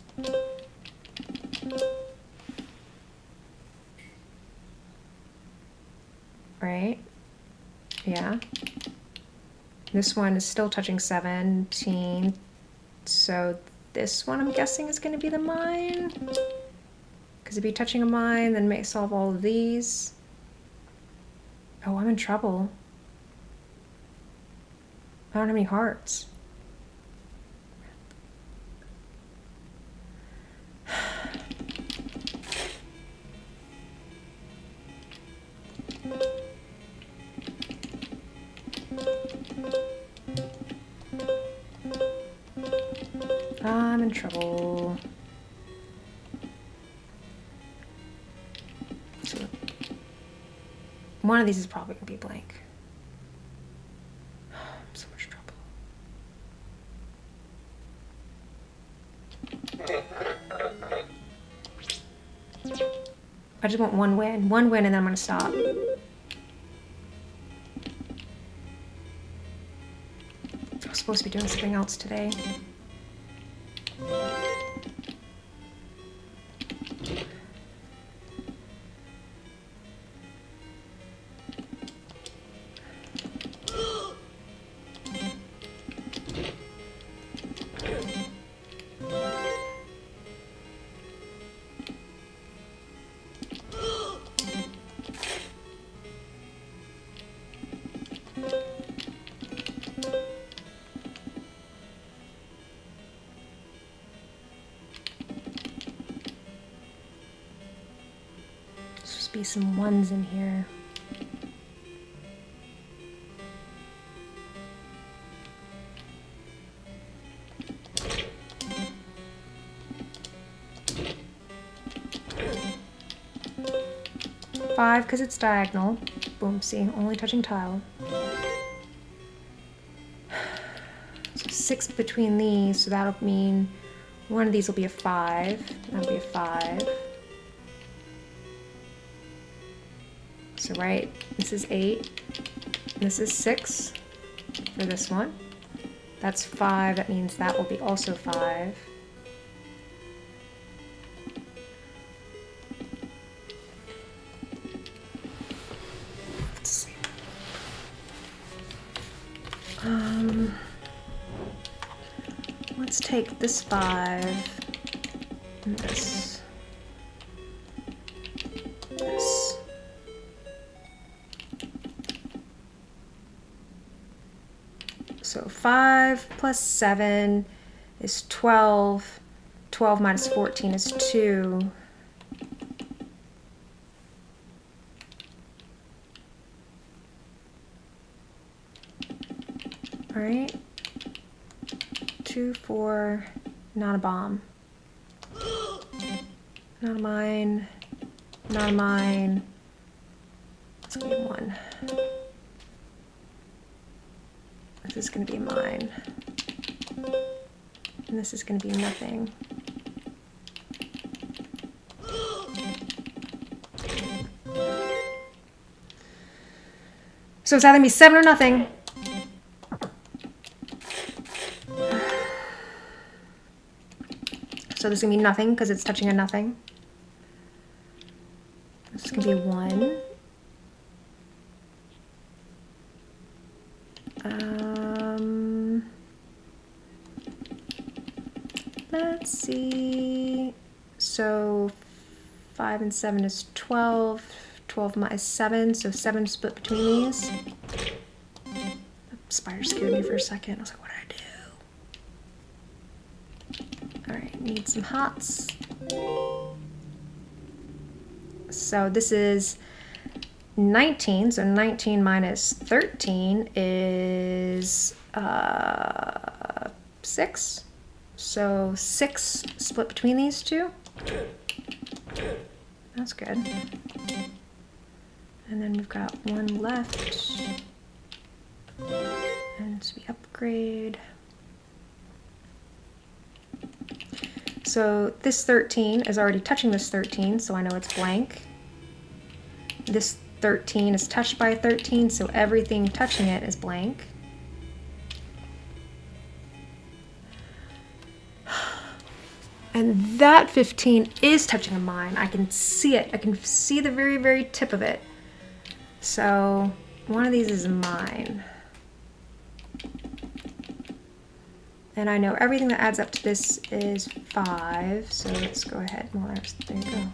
Right? Yeah. This one is still touching 17. So this one I'm guessing is going to be the mine. Because it'd be touching a mine, then may solve all of these. Oh, I'm in trouble. I don't have any hearts. I'm in trouble. So one of these is probably gonna be blank. I'm so much trouble. I just want one win. One win and then I'm gonna stop. I was supposed to be doing something else today. Be some ones in here. Five because it's diagonal. Boom, see, only touching tile. So 6 between these, so that'll mean one of these will be a 5. That'll be a 5. So right, this is 8, this is 6 for this one. That's 5, that means that will be also 5. Let's see. Let's take this 5 and this. This. 5 plus 7 is 12. 12 minus 14 is 2. All right. 2, 4, not a bomb. Not a mine. Not a mine. It's gonna be 1. This is gonna be a mine. And this is gonna be nothing. So it's either gonna be 7 or nothing. So this is gonna be nothing because it's touching a nothing. This is gonna be 1. Let's see. So 5 and 7 is 12. 12 minus 7, so 7 split between these. The spider scared me for a second. I was like, what did I do? Alright, need some hots. So this is 19, so 19 minus 13 is 6. So 6 split between these two. That's good. And then we've got 1 left. And so we upgrade. So this 13 is already touching this 13, so I know it's blank. This 13 is touched by 13, so everything touching it is blank. And that 15 is touching a mine. I can see it. I can see the very, very tip of it. So one of these is mine. And I know everything that adds up to this is 5. So let's go ahead and there you go.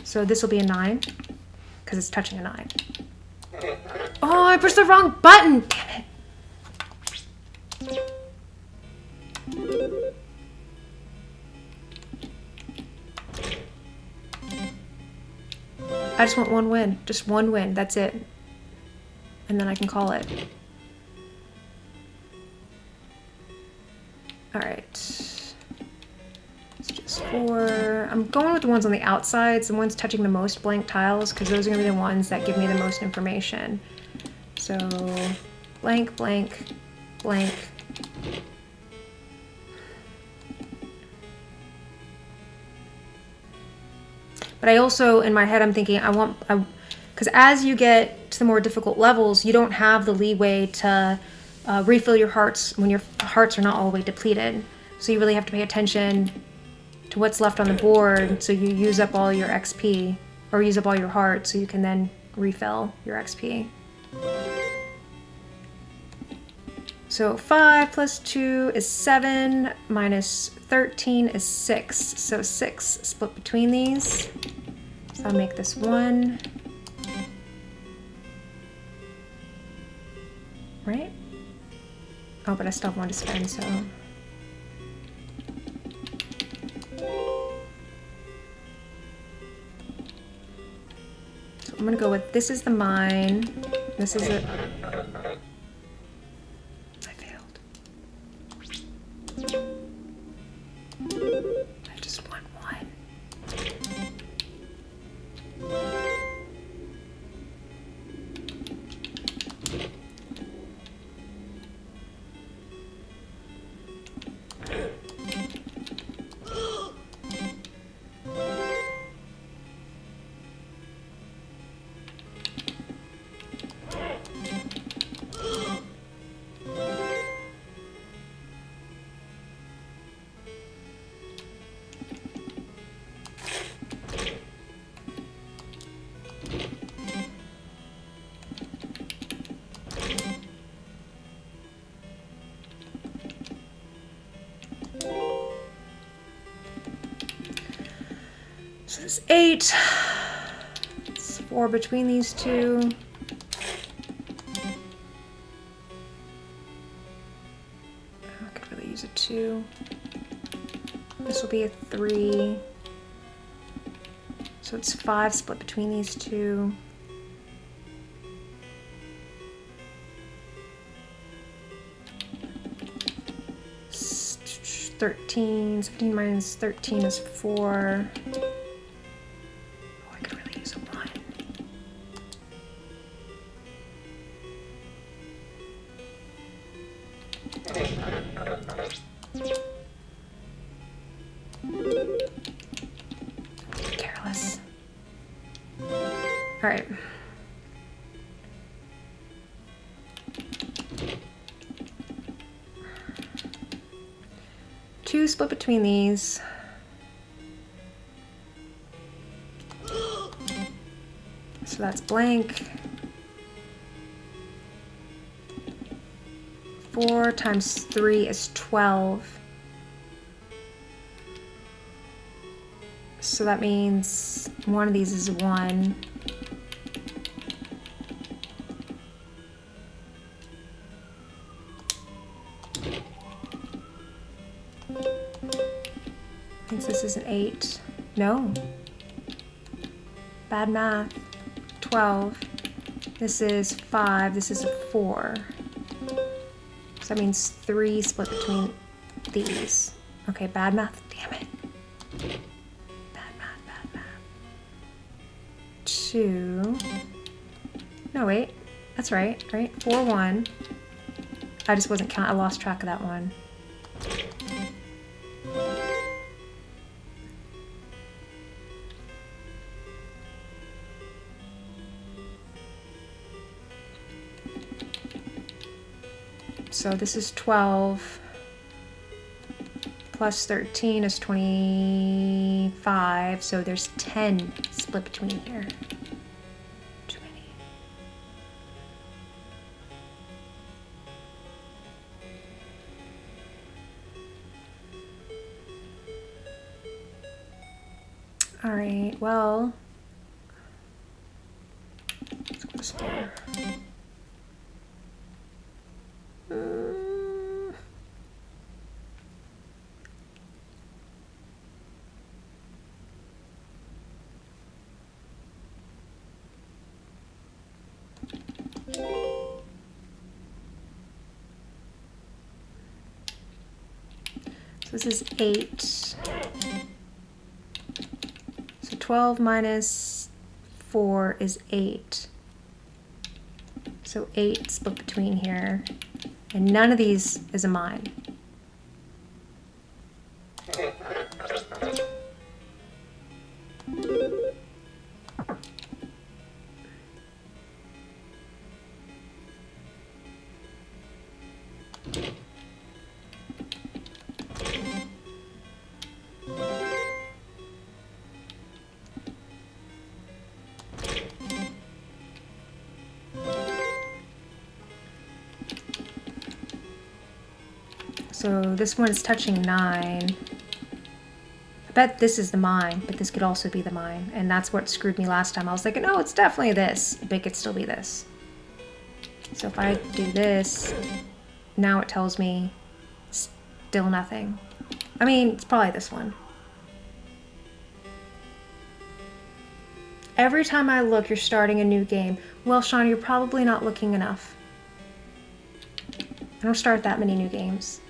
So this will be a 9 because it's touching a 9. Oh, I pushed the wrong button! Damn it. I just want 1 win. Just 1 win. That's it. And then I can call it. Alright. It's just 4. I'm going with the ones on the outsides, the ones touching the most blank tiles, because those are going to be the ones that give me the most information. So, blank, blank, blank. But I also, in my head, I'm thinking, because as you get to the more difficult levels, you don't have the leeway to refill your hearts when your hearts are not all the way depleted. So you really have to pay attention to what's left on the board, so you use up all your XP, or use up all your hearts, so you can then refill your XP. So 5 plus 2 is 7, minus 13 is 6. So 6 split between these. So I'll make this 1. Right? Oh, but I still have 1 to spend, so... So I'm gonna go with, this is the mine. This is it. I just want 1. So this 8. It's 4 between these two. I could really use a 2. This will be a 3. So it's 5 split between these two. It's 13. 17 minus 13 is 4. Oh, I could really use a 1. Careless. All right. Two split between these. So that's blank. 4 times 3 is 12. So that means one of these is 1. Thinks this is an 8. No. Bad math. 12. This is 5. This is a 4. So that means 3 split between these. Okay, bad math. Damn it. Bad math, bad math. 2. No, wait. That's right, right? 4, 1. I just wasn't counting. I lost track of that one. So this is 12 plus 13 is 25. So there's 10 split between here. Too many. All right, well, let's go this far. So this is 8. So 12 minus 4 is 8. So 8 split between here. And none of these is a mine. So this one is touching 9. I bet this is the mine, but this could also be the mine. And that's what screwed me last time. I was like, no, it's definitely this, but it could still be this. So if I do this, now it tells me still nothing. I mean, it's probably this one. Every time I look, you're starting a new game. Well, Sean, you're probably not looking enough. I don't start that many new games.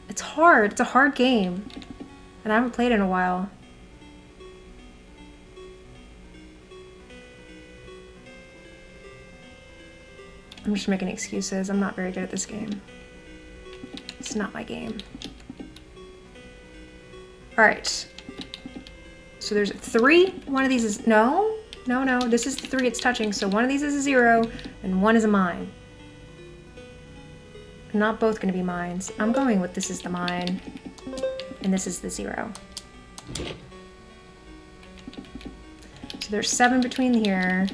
It's hard. It's a hard game. And I haven't played in a while. I'm just making excuses. I'm not very good at this game. It's not my game. Alright. So there's 3. One of these is... No. No. This is the 3 it's touching. So one of these is a 0 and one is a mine. Not both going to be mines. I'm going with this is the mine and this is the 0. So there's 7 between here.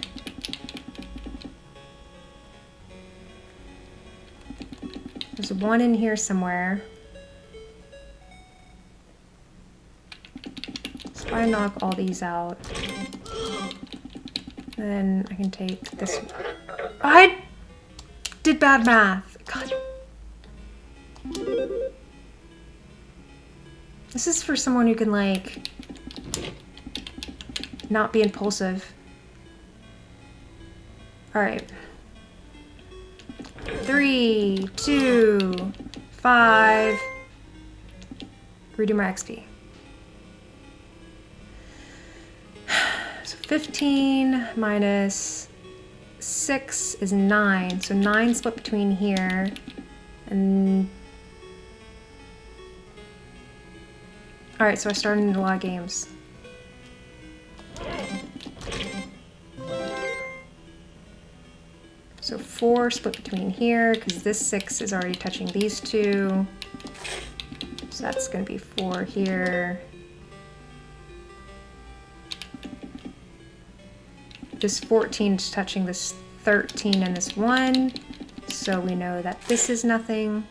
There's 1 in here somewhere. If I knock all these out, then I can take this. I did bad math. God. This is for someone who can, like, not be impulsive. Alright. 3, 2, 5. Redo my XP. So 15 minus 6 is 9. So 9 split between here and... Alright, so I started in a lot of games. So 4 split between here, because this 6 is already touching these two. So that's going to be 4 here. This 14 is touching this 13 and this 1. So we know that this is nothing.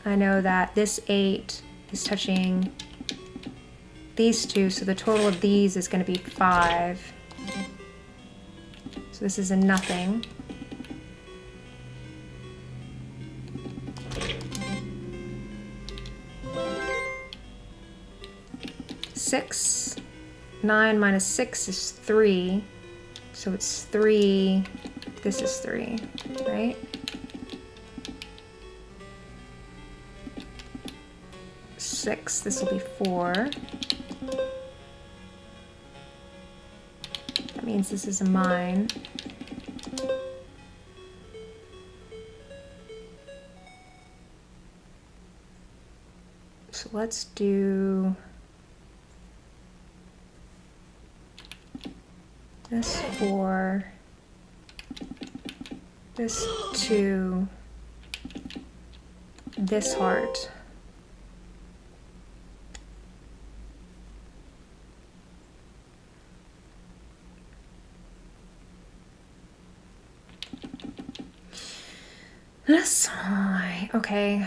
I know that this 8 is touching these two, so the total of these is going to be 5. So this is a nothing. Six. 9 minus 6 is 3. So it's 3. This is 3, right? Six. This will be 4. That means this is a mine. So let's do this 4, this 2, this heart. This high. Okay.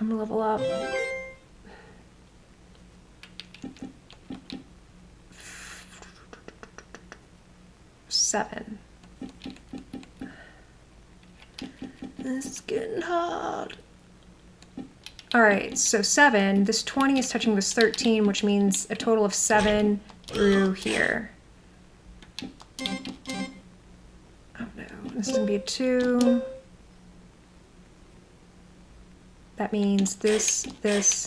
I'm gonna level up. Seven. This is getting hard. Alright, so 7. This 20 is touching this 13, which means a total of 7 through here. Oh no, this is gonna be a 2. That means this,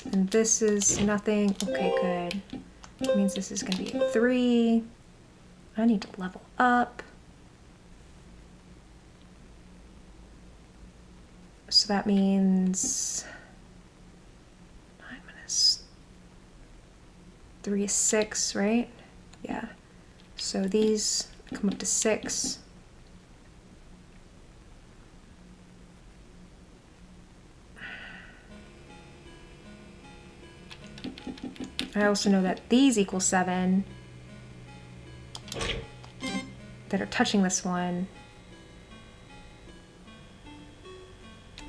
and this is nothing. Okay, good. That means this is gonna be a 3. I need to level up. So that means 9 minus 3 is 6, right? Yeah. So these come up to 6. I also know that these equal 7 that are touching this one.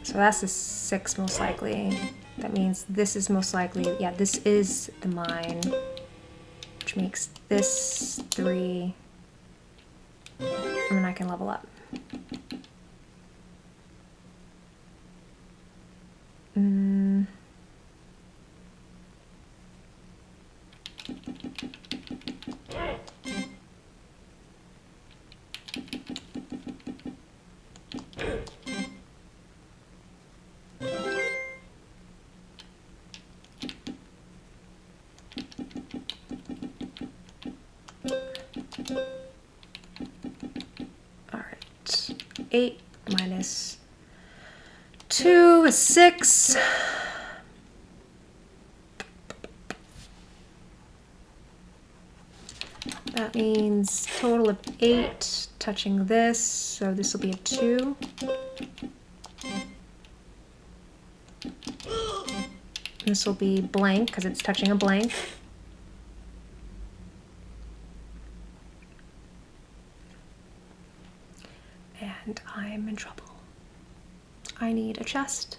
So that's a 6 most likely. That means this is most likely, yeah, this is the mine, which makes this 3. And then I can level up. Alright, 8 minus 2 is 6. That means total of 8 touching this, so this will be a 2. This will be blank because it's touching a blank. And I'm in trouble. I need a chest.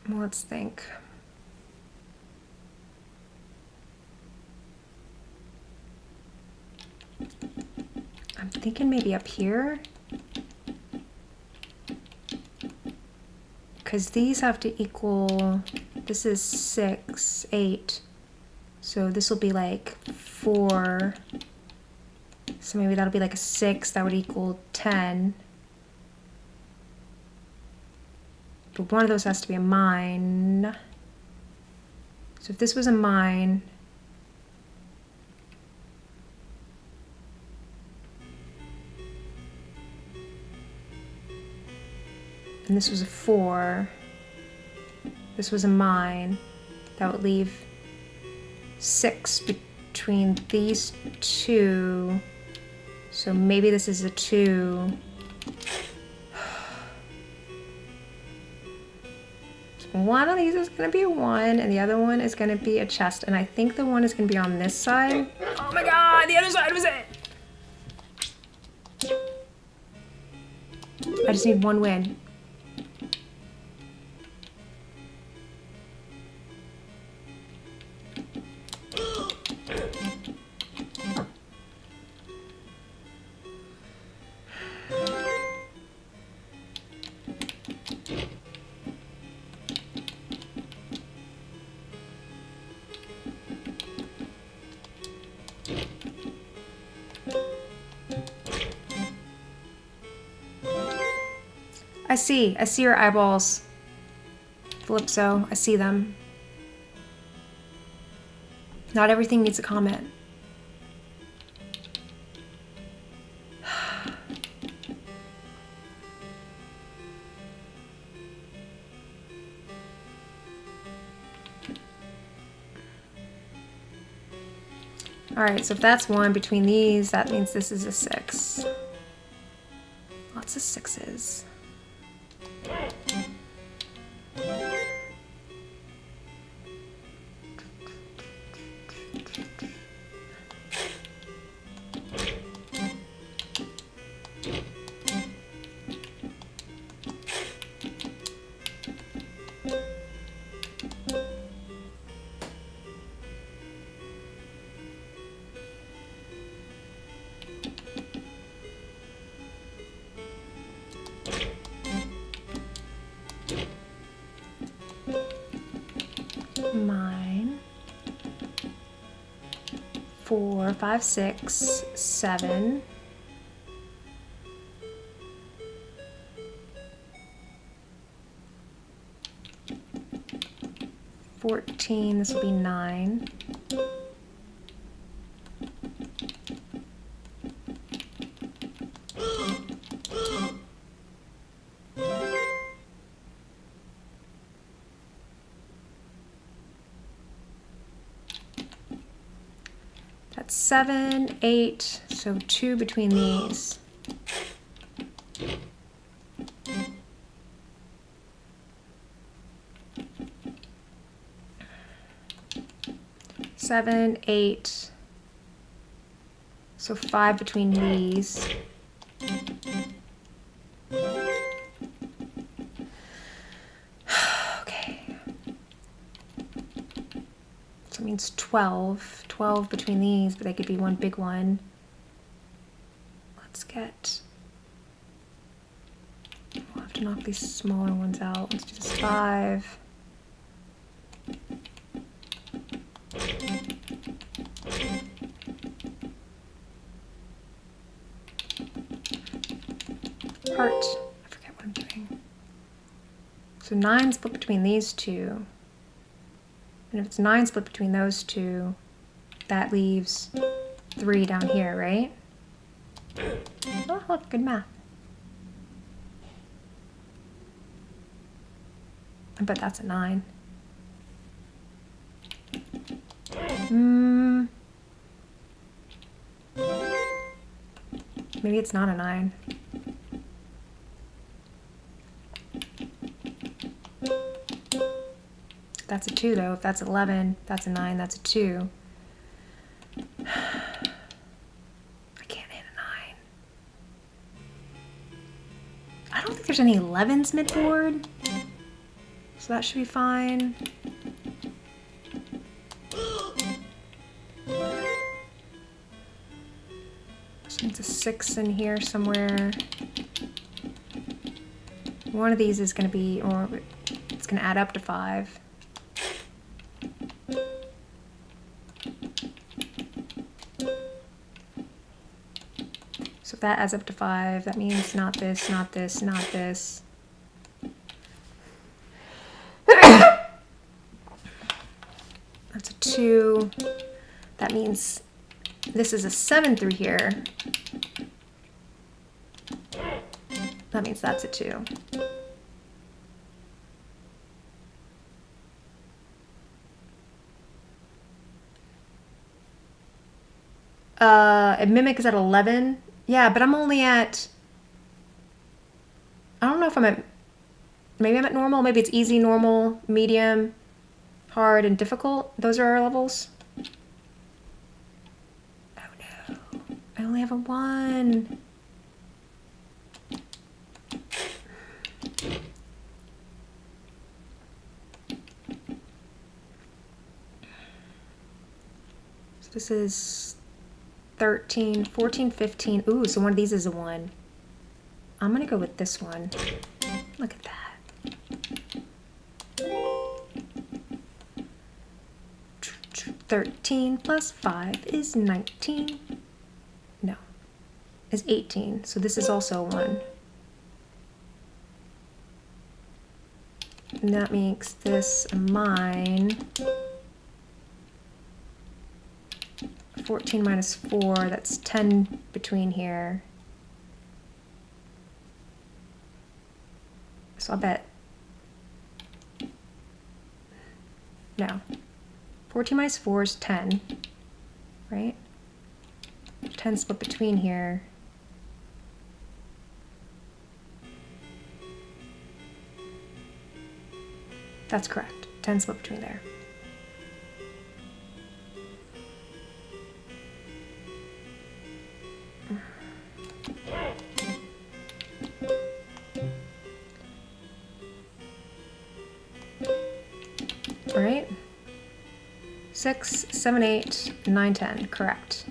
Let's think. I'm thinking maybe up here. Because these have to equal, this is 6, 8. So this will be like 4. So maybe that'll be like a 6, that would equal 10. But one of those has to be a mine. So if this was a mine, and this was a 4, this was a mine, that would leave 6 between these two. So maybe this is a 2. One of these is going to be a 1, and the other one is going to be a chest. And I think the one is going to be on this side. Oh my god, the other side was it! I just need 1 win. I see your eyeballs, Calypso. I see them. Not everything needs a comment. Alright, so if that's 1 between these, that means this is a 6. Lots of 6s. Mine. 4, 5, 6, 7. 14, this will be 9. That's 7, 8, so 2 between these. Seven, 8, so 5 between these. Okay. So it means 12. 12 between these, but they could be one big one. Let's get... We'll have to knock these smaller ones out. Let's do this 5. Heart. I forget what I'm doing. So 9 split between these two. And if it's 9 split between those two, that leaves 3 down here, right? Oh, look, good math. I bet that's a 9. Maybe it's not a 9. That's a 2 though. If that's 11, that's a 9, that's a 2. I can't hit a 9. I don't think there's any 11s mid-board. So that should be fine. So it's a 6 in here somewhere. One of these is going to be, or it's going to add up to 5. So if that adds up to 5, that means not this, not this, not this. That's a 2. That means this is a 7 through here. That means that's a 2. A mimic is at 11. Yeah, but I'm only at, I don't know if I'm at, maybe I'm at normal. Maybe it's easy, normal, medium, hard, and difficult. Those are our levels. Oh no, I only have a 1. So this is 13, 14, 15. Ooh, so one of these is a 1. I'm gonna go with this one. Look at that. 13 plus 5 is 19. No, is 18. So this is also 1. And that makes this a mine. 14 minus 4, that's 10 between here. So I'll bet, no. 14 minus 4 is 10, right? 10 split between here. That's correct, 10 split between there. All right. 6, 7, 8, 9, 10. Correct.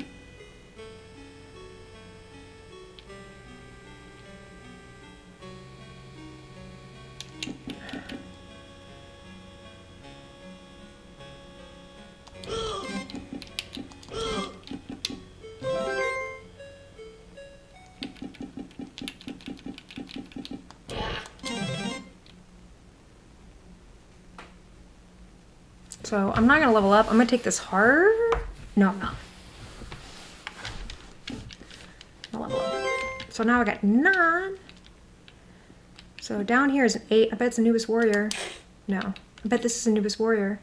So I'm not gonna level up. I'm gonna take this hard. No, I'm not. I'll level up. So now I got 9. So down here is an 8. I bet it's Anubis Warrior. No, I bet this is Anubis Warrior.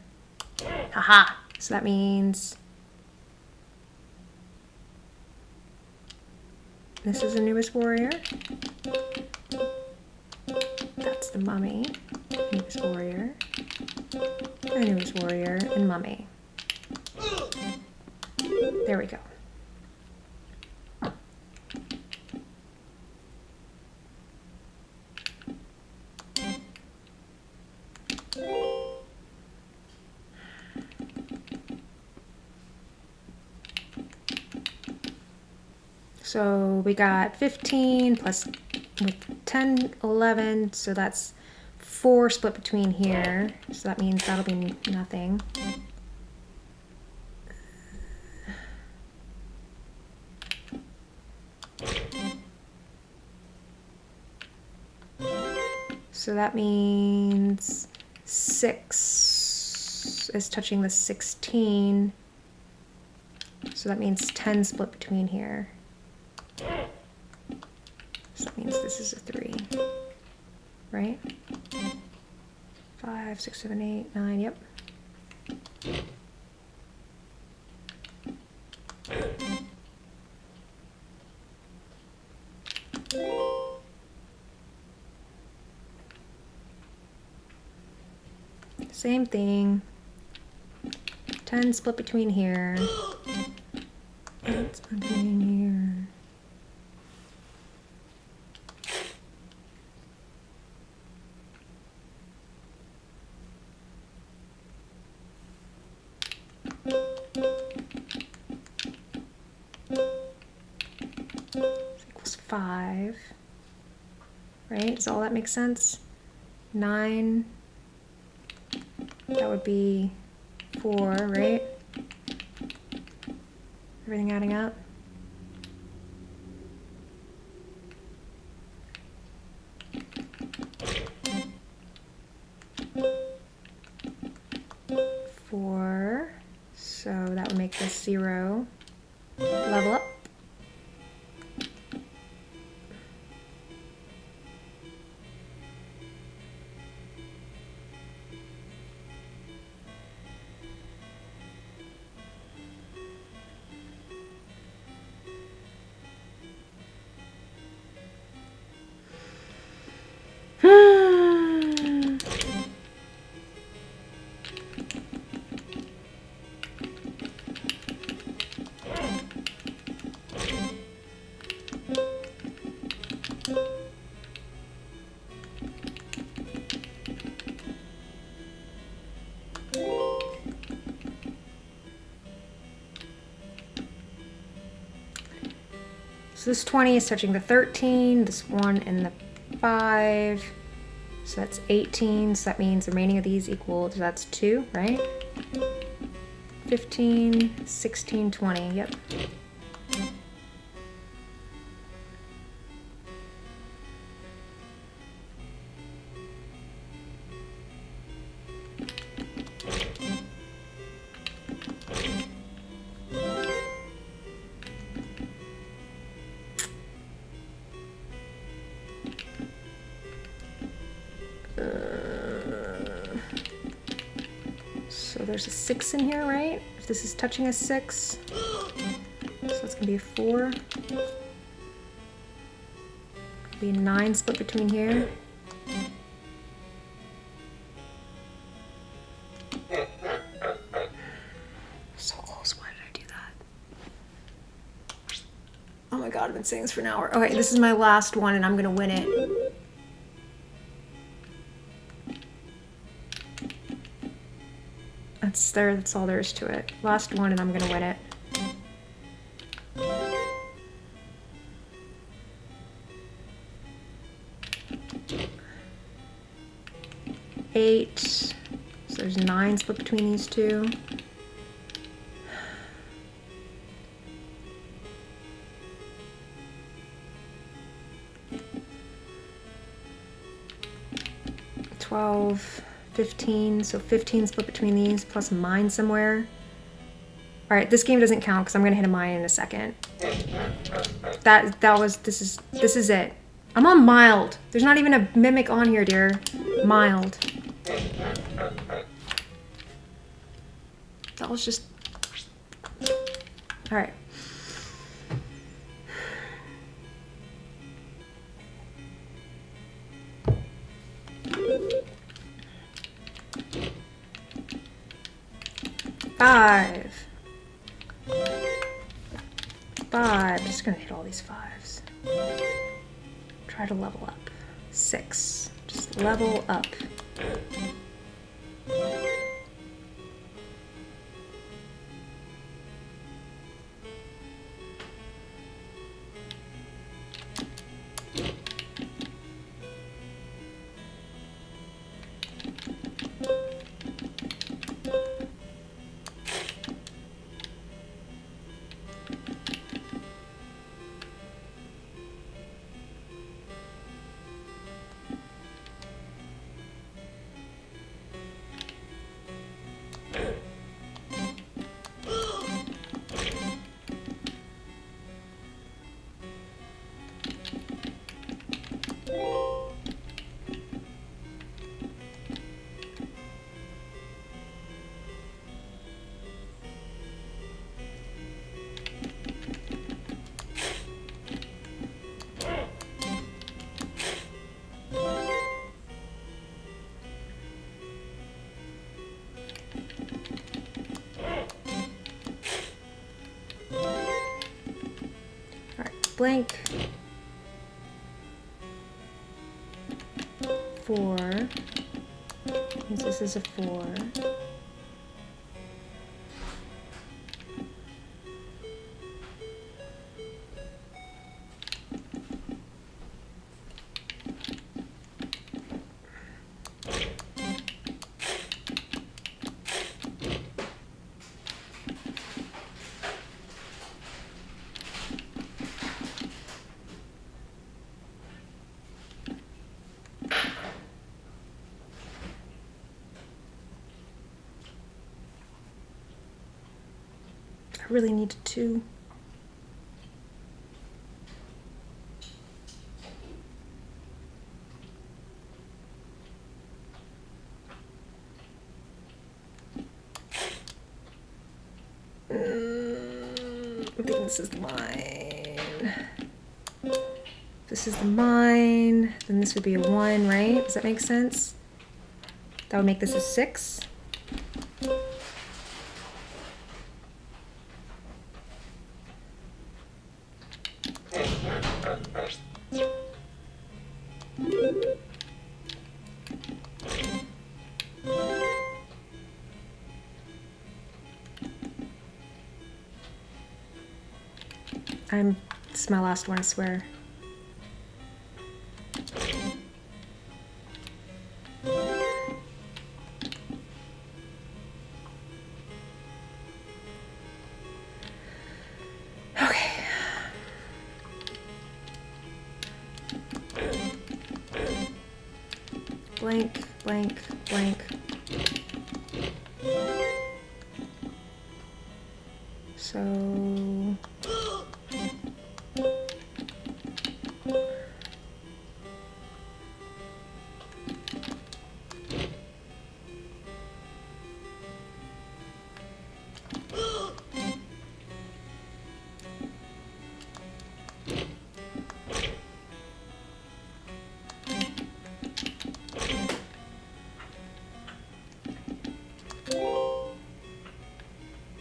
Haha. So that means this is Anubis Warrior. That's the mummy. Anubis Warrior. Anubis Warrior and mummy. There we go. So we got 15 plus with 10, 11, so that's 4 split between here, so that means that'll be nothing. So that means 6 is touching the 16, so that means 10 split between here. So that means this is a 3, right? 5, 6, 7, 8, 9, yep. Same thing. 10 split between here. 8 split between here. This equals 5. Right? Does all that make sense? 9. That would be 4, right? Everything adding up? Four. So that would make this 0. Level up. So this 20 is touching the 13, this 1 and the 5. So that's 18, so that means the remaining of these equal, so that's 2, right? 15, 16, 20, yep. So there's a 6 in here, right? If this is touching a 6, so it's gonna be a 4. Be a 9 split between here. So close, why did I do that? Oh my god, I've been saying this for an hour. Okay, this is my last one and I'm gonna win it. That's all there is to it. Last one and I'm gonna win it. Eight. So there's 9 split between these two. $12, 15, so 15 split between these, plus a mine somewhere. All right, this game doesn't count because I'm gonna hit a mine in a second. This is it. I'm on mild. There's not even a mimic on here, dear. Mild. That was just... All right. Five. Just gonna hit all these 5s. Try to level up. 6. Just level up. blank. 4. Means this is a 4. I really need 2. I think this is the mine. This is the mine. Then this would be a 1, right? Does that make sense? That would make this a 6. This is my last one, I swear. Okay. Blank, blank, blank. So...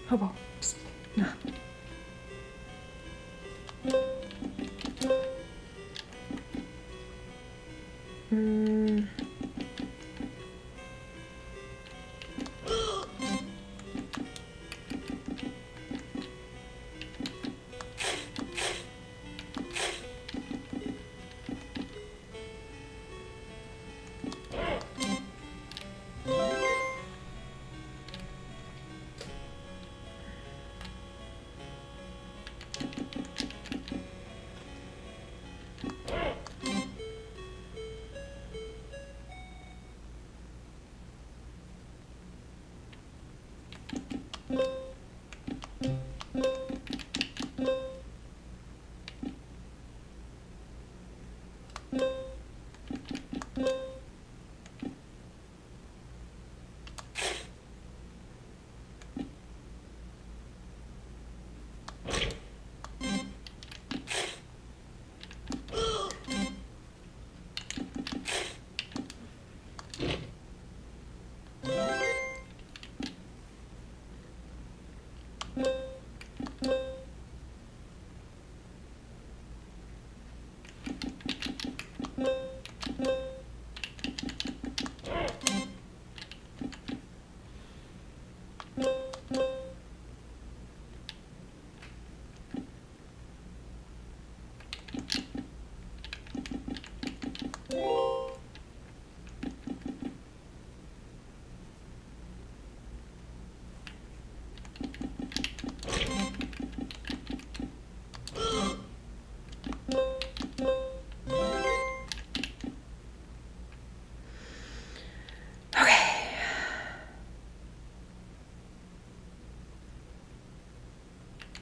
Hobo. Psst. No.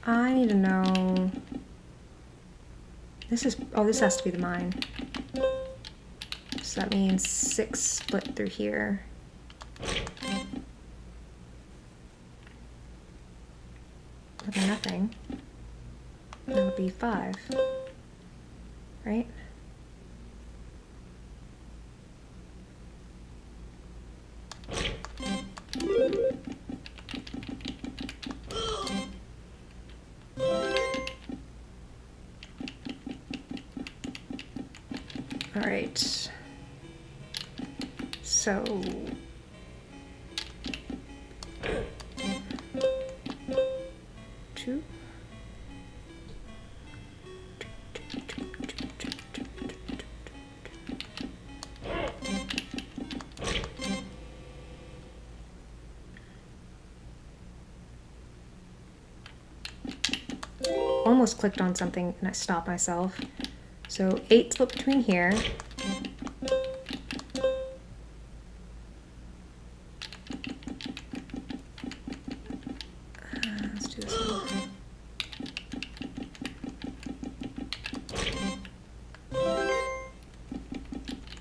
I need to know. This is, oh, this has to be the mine. So that means 6 split through here. That'd be nothing. That would be 5. Right? All right. So 2. Almost clicked on something and I stopped myself. So 8 split between here. Let's do this one.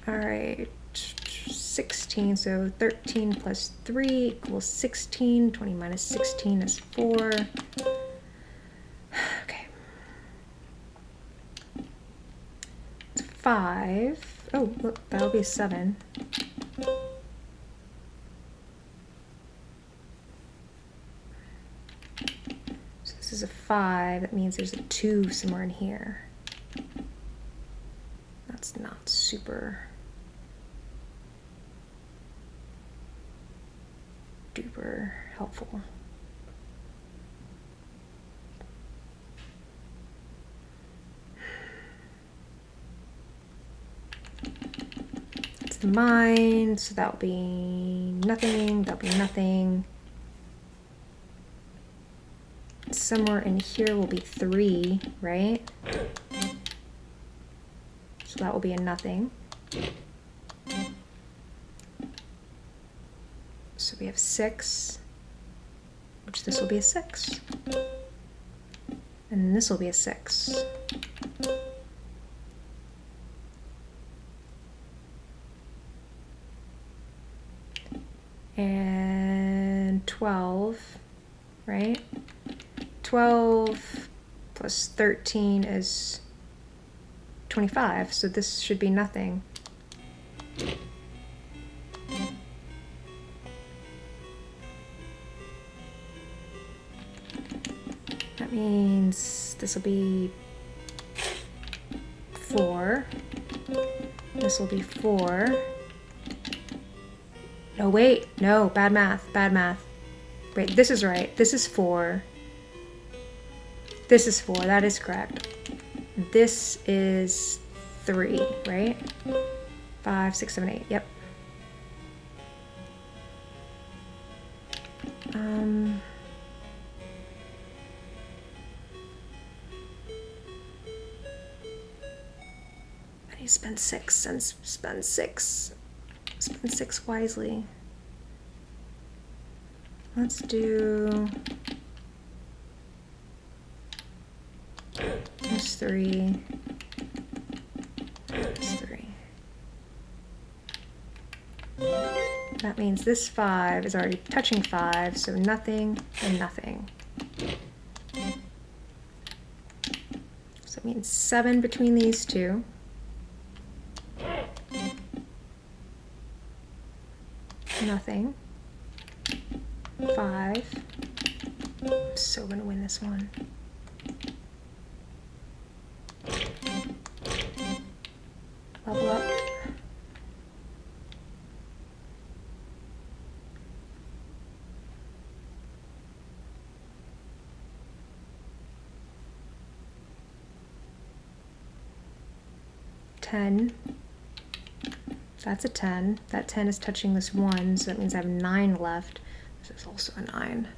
All right, 16, so 13 plus 3 equals 16. 20 minus 16 is 4. Okay. It's 5. Oh, look, that'll be a 7. So this is a 5. That means there's a 2 somewhere in here. That's not super duper helpful. It's the mine, so that'll be nothing, that'll be nothing. Somewhere in here will be 3, right? So that will be a nothing. So we have 6, which this will be a 6. And this will be a 6. And 12, right? 12 plus 13 is 25, so this should be nothing. That means this will be 4. This will be 4. No, wait. No, bad math. Bad math. Wait, this is right. This is 4. This is 4. That is correct. This is 3, right? 5, 6, 7, 8. Yep. I need to spend 6 and spend 6. Spend 6 wisely. Let's do this 3. This 3. That means this 5 is already touching 5, so nothing and nothing. So it means 7 between these two. Nothing. 5. I'm so gonna win this one. Level up. $10. That's a 10. That 10 is touching this 1, so that means I have 9 left. This is also a 9.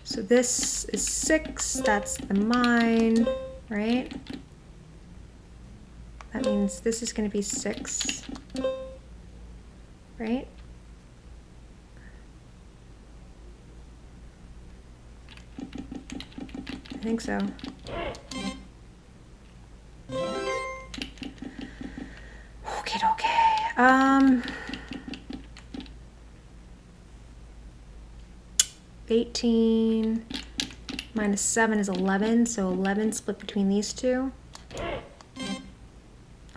So this is 6. That's the mine, right? That means this is going to be 6, right? I think so. Okay. 18 minus 7 is 11, so 11 split between these two. That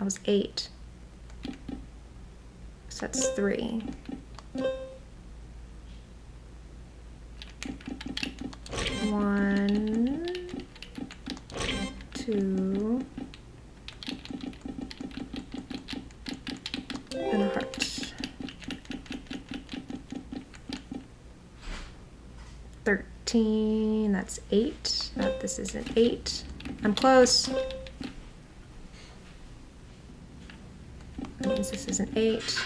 was 8. So that's 3. 1, 2, And a heart. 13, that's 8. This is an 8. I'm close. That means this is an 8.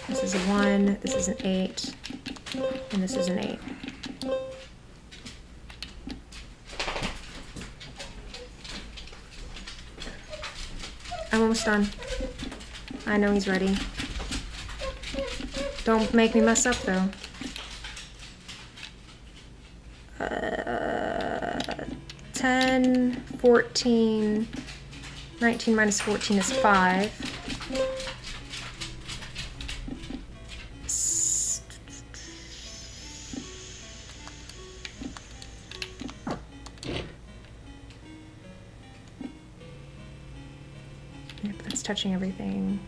This is a 1, this is an 8, and this is an 8. I'm almost done. I know he's ready. Don't make me mess up though. 10, 14, 19 minus 14 is 5. Yep, that's touching everything.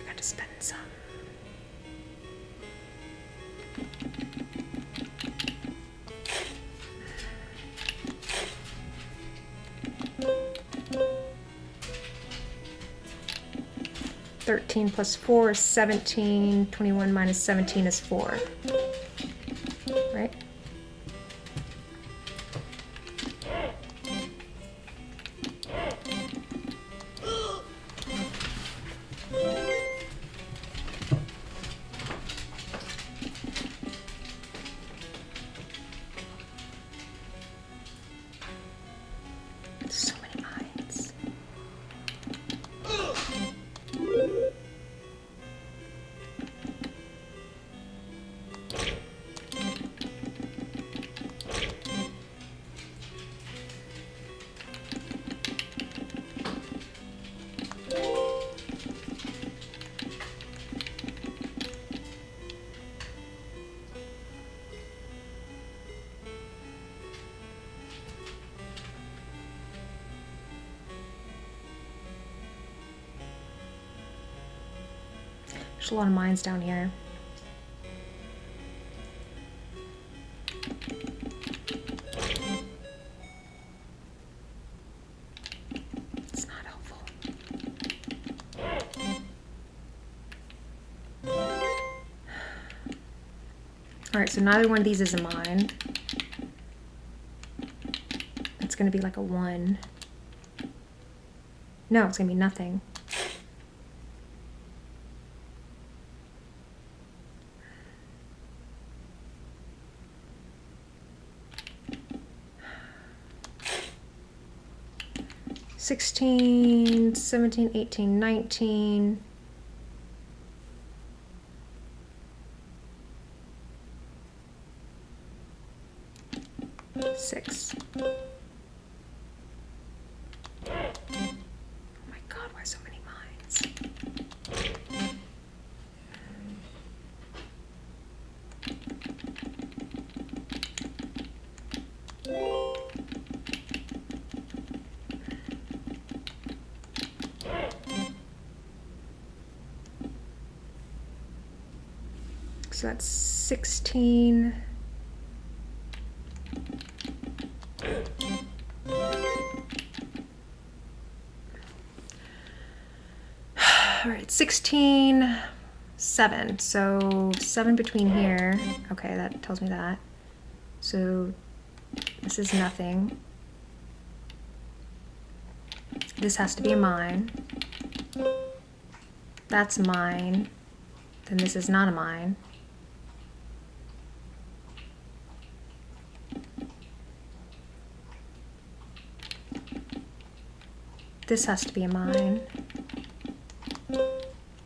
I got to spend some. Thirteen plus 4 is 17. 21 minus 17 is 4. Right? So many mines. There's a lot of mines down here. It's not helpful. Alright, so neither one of these is a mine. It's gonna be like a 1. No, it's gonna be nothing. $16, 17, 18, 19. Six. Oh my God, why so many mines? So that's 16. All right, 16, 7. So 7 between here. Okay, that tells me that. So this is nothing. This has to be a mine. That's a mine. Then this is not a mine. This has to be a mine.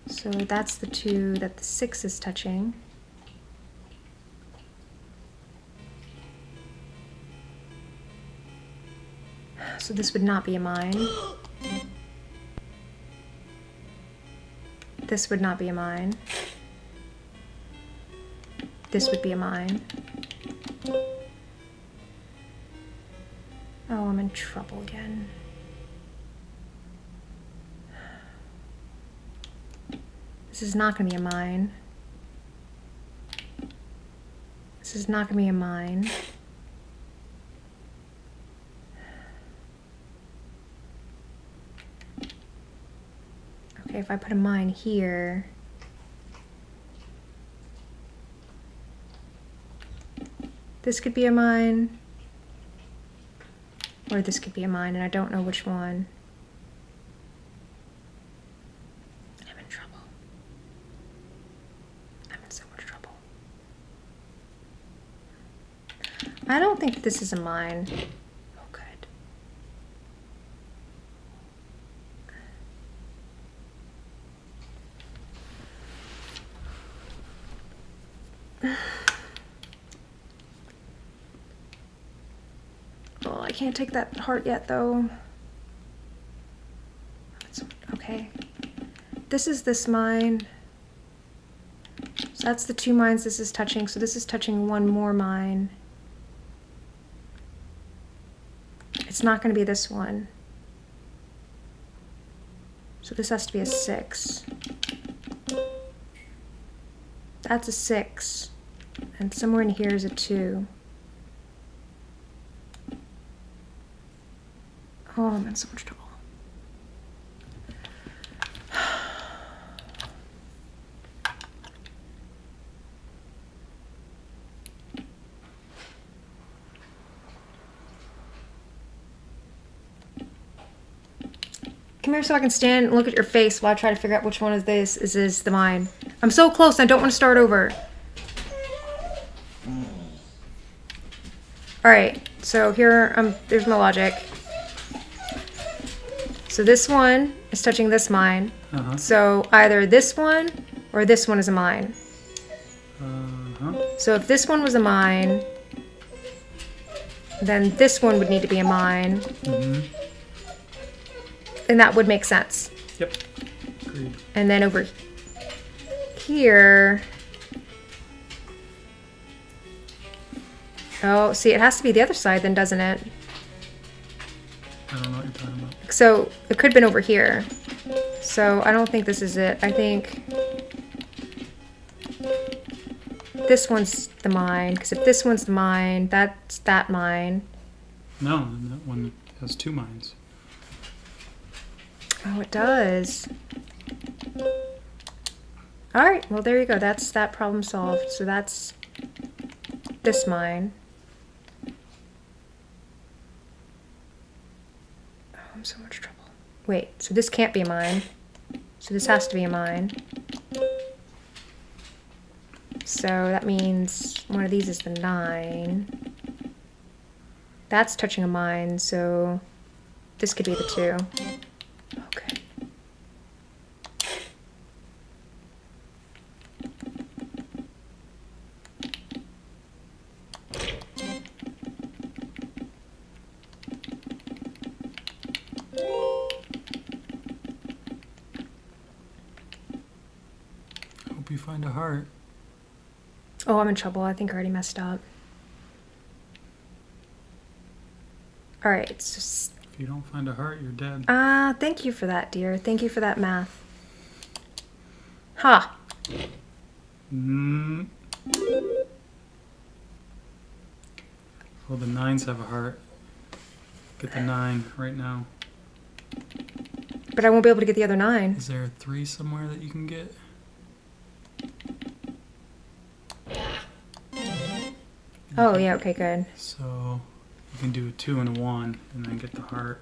So that's the 2 that the 6 is touching. So this would not be a mine. This would not be a mine. This would be a mine. Oh, I'm in trouble again. This is not going to be a mine. This is not going to be a mine. Okay, if I put a mine here. This could be a mine. Or this could be a mine, and I don't know which one. I'm in trouble. I'm in so much trouble. I don't think this is a mine. Oh, good. Oh, I can't take that heart yet, though. Okay. This is this mine. So that's the 2 mines this is touching. So this is touching 1 more mine. It's not going to be this one. So this has to be a 6. That's a 6. And somewhere in here is a 2. Oh, I'm in so much trouble. Come here so I can stand and look at your face while I try to figure out which one is this. Is this the mine? I'm so close, I don't want to start over. Alright, so here, there's my logic. So this one is touching this mine. So either this one or this one is a mine. So if this one was a mine, then this one would need to be a mine. And that would make sense.
Yep. Agreed.
And then over here... Oh, see, it has to be the other side then, doesn't it?
I don't know what you're talking about.
So, it could have been over here. So, I don't think this is it. I think... this one's the mine. Because if this one's the mine, that's that mine.
No, that one has 2 mines.
Oh, it does. Alright, well there you go. That's that problem solved. So that's this mine. Oh, I'm in so much trouble. Wait, so this can't be a mine. So this has to be a mine. So that means one of these is the 9. That's touching a mine, so this could be the 2. Okay.
Hope you find a heart.
Oh, I'm in trouble. I think I already messed up. Alright, so...
If you don't find a heart, you're dead.
Thank you for that, dear. Thank you for that math. Ha!
Well, the 9s have a heart. Get the 9 right now.
But I won't be able to get the other 9.
Is there a 3 somewhere that you can get?
Oh, yeah, okay, good.
So you can do a 2 and a 1 and then get the heart.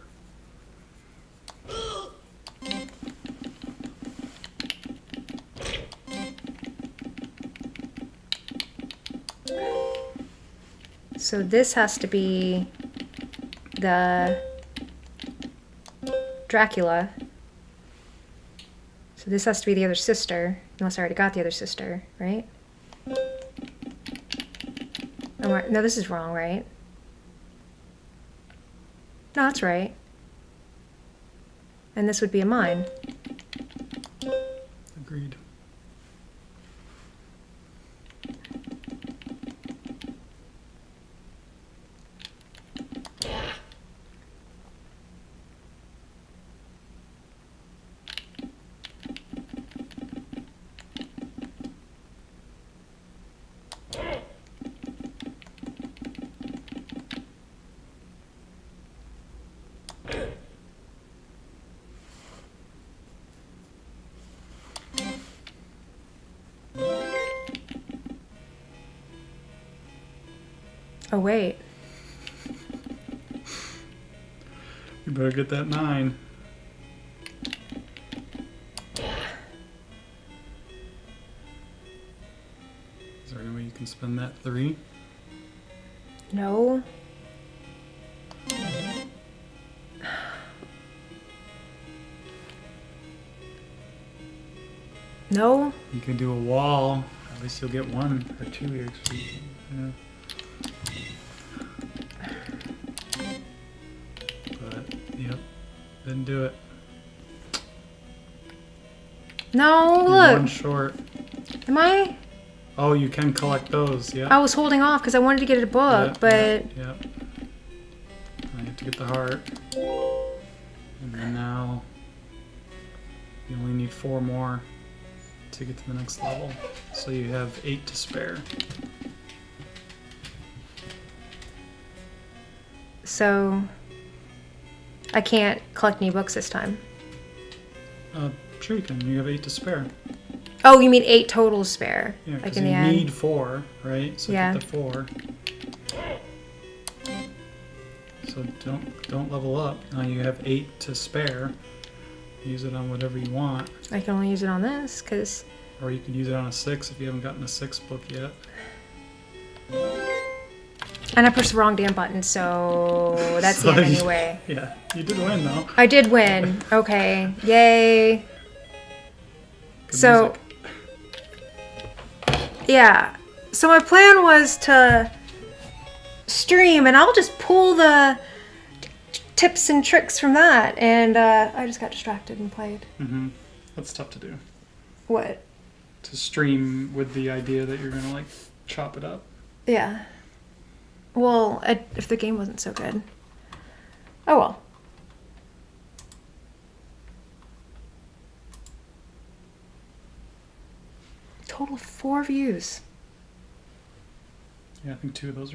So this has to be the Dracula. So this has to be the other sister, unless I already got the other sister, right? No, this is wrong, right? No, that's right. And this would be a mine.
Agreed.
Oh, wait.
You better get that 9. Is there any way you can spend that 3?
No. No.
You can do a wall. At least you'll get 1 or 2 EXP. Yeah. But, yep. Didn't do it.
No,
You're
look.
1 short.
Am I?
Oh, you can collect those, yeah.
I was holding off because I wanted to get a book,
Yep,
but...
Yep, yep. Now you have to get the heart. And then now you only need 4 more to get to the next level. So you have 8 to spare.
So I can't collect any books this time.
Sure you can. You have 8 to spare.
Oh, you mean 8 total spare?
Yeah,
like
because
in
you
the end.
need 4, right? So
Yeah.
get the 4. So don't level up. Now you have 8 to spare. Use it on whatever you want.
I can only use it on this because...
Or you could use it on a 6 if you haven't gotten a 6 book yet.
And I pushed the wrong damn button, so that's
So
the end
you-
anyway.
Yeah, you did win though.
I did win. Okay. Yay.
Good
So...
music.
Yeah. So my plan was to stream, and I'll just pull the tips and tricks from that. And I just got distracted and played.
Mm-hmm. That's tough to do.
What?
To stream with the idea that you're gonna like chop it up.
Yeah. Well, if the game wasn't so good. Oh well. Total of 4 views.
Yeah, I think 2 of those are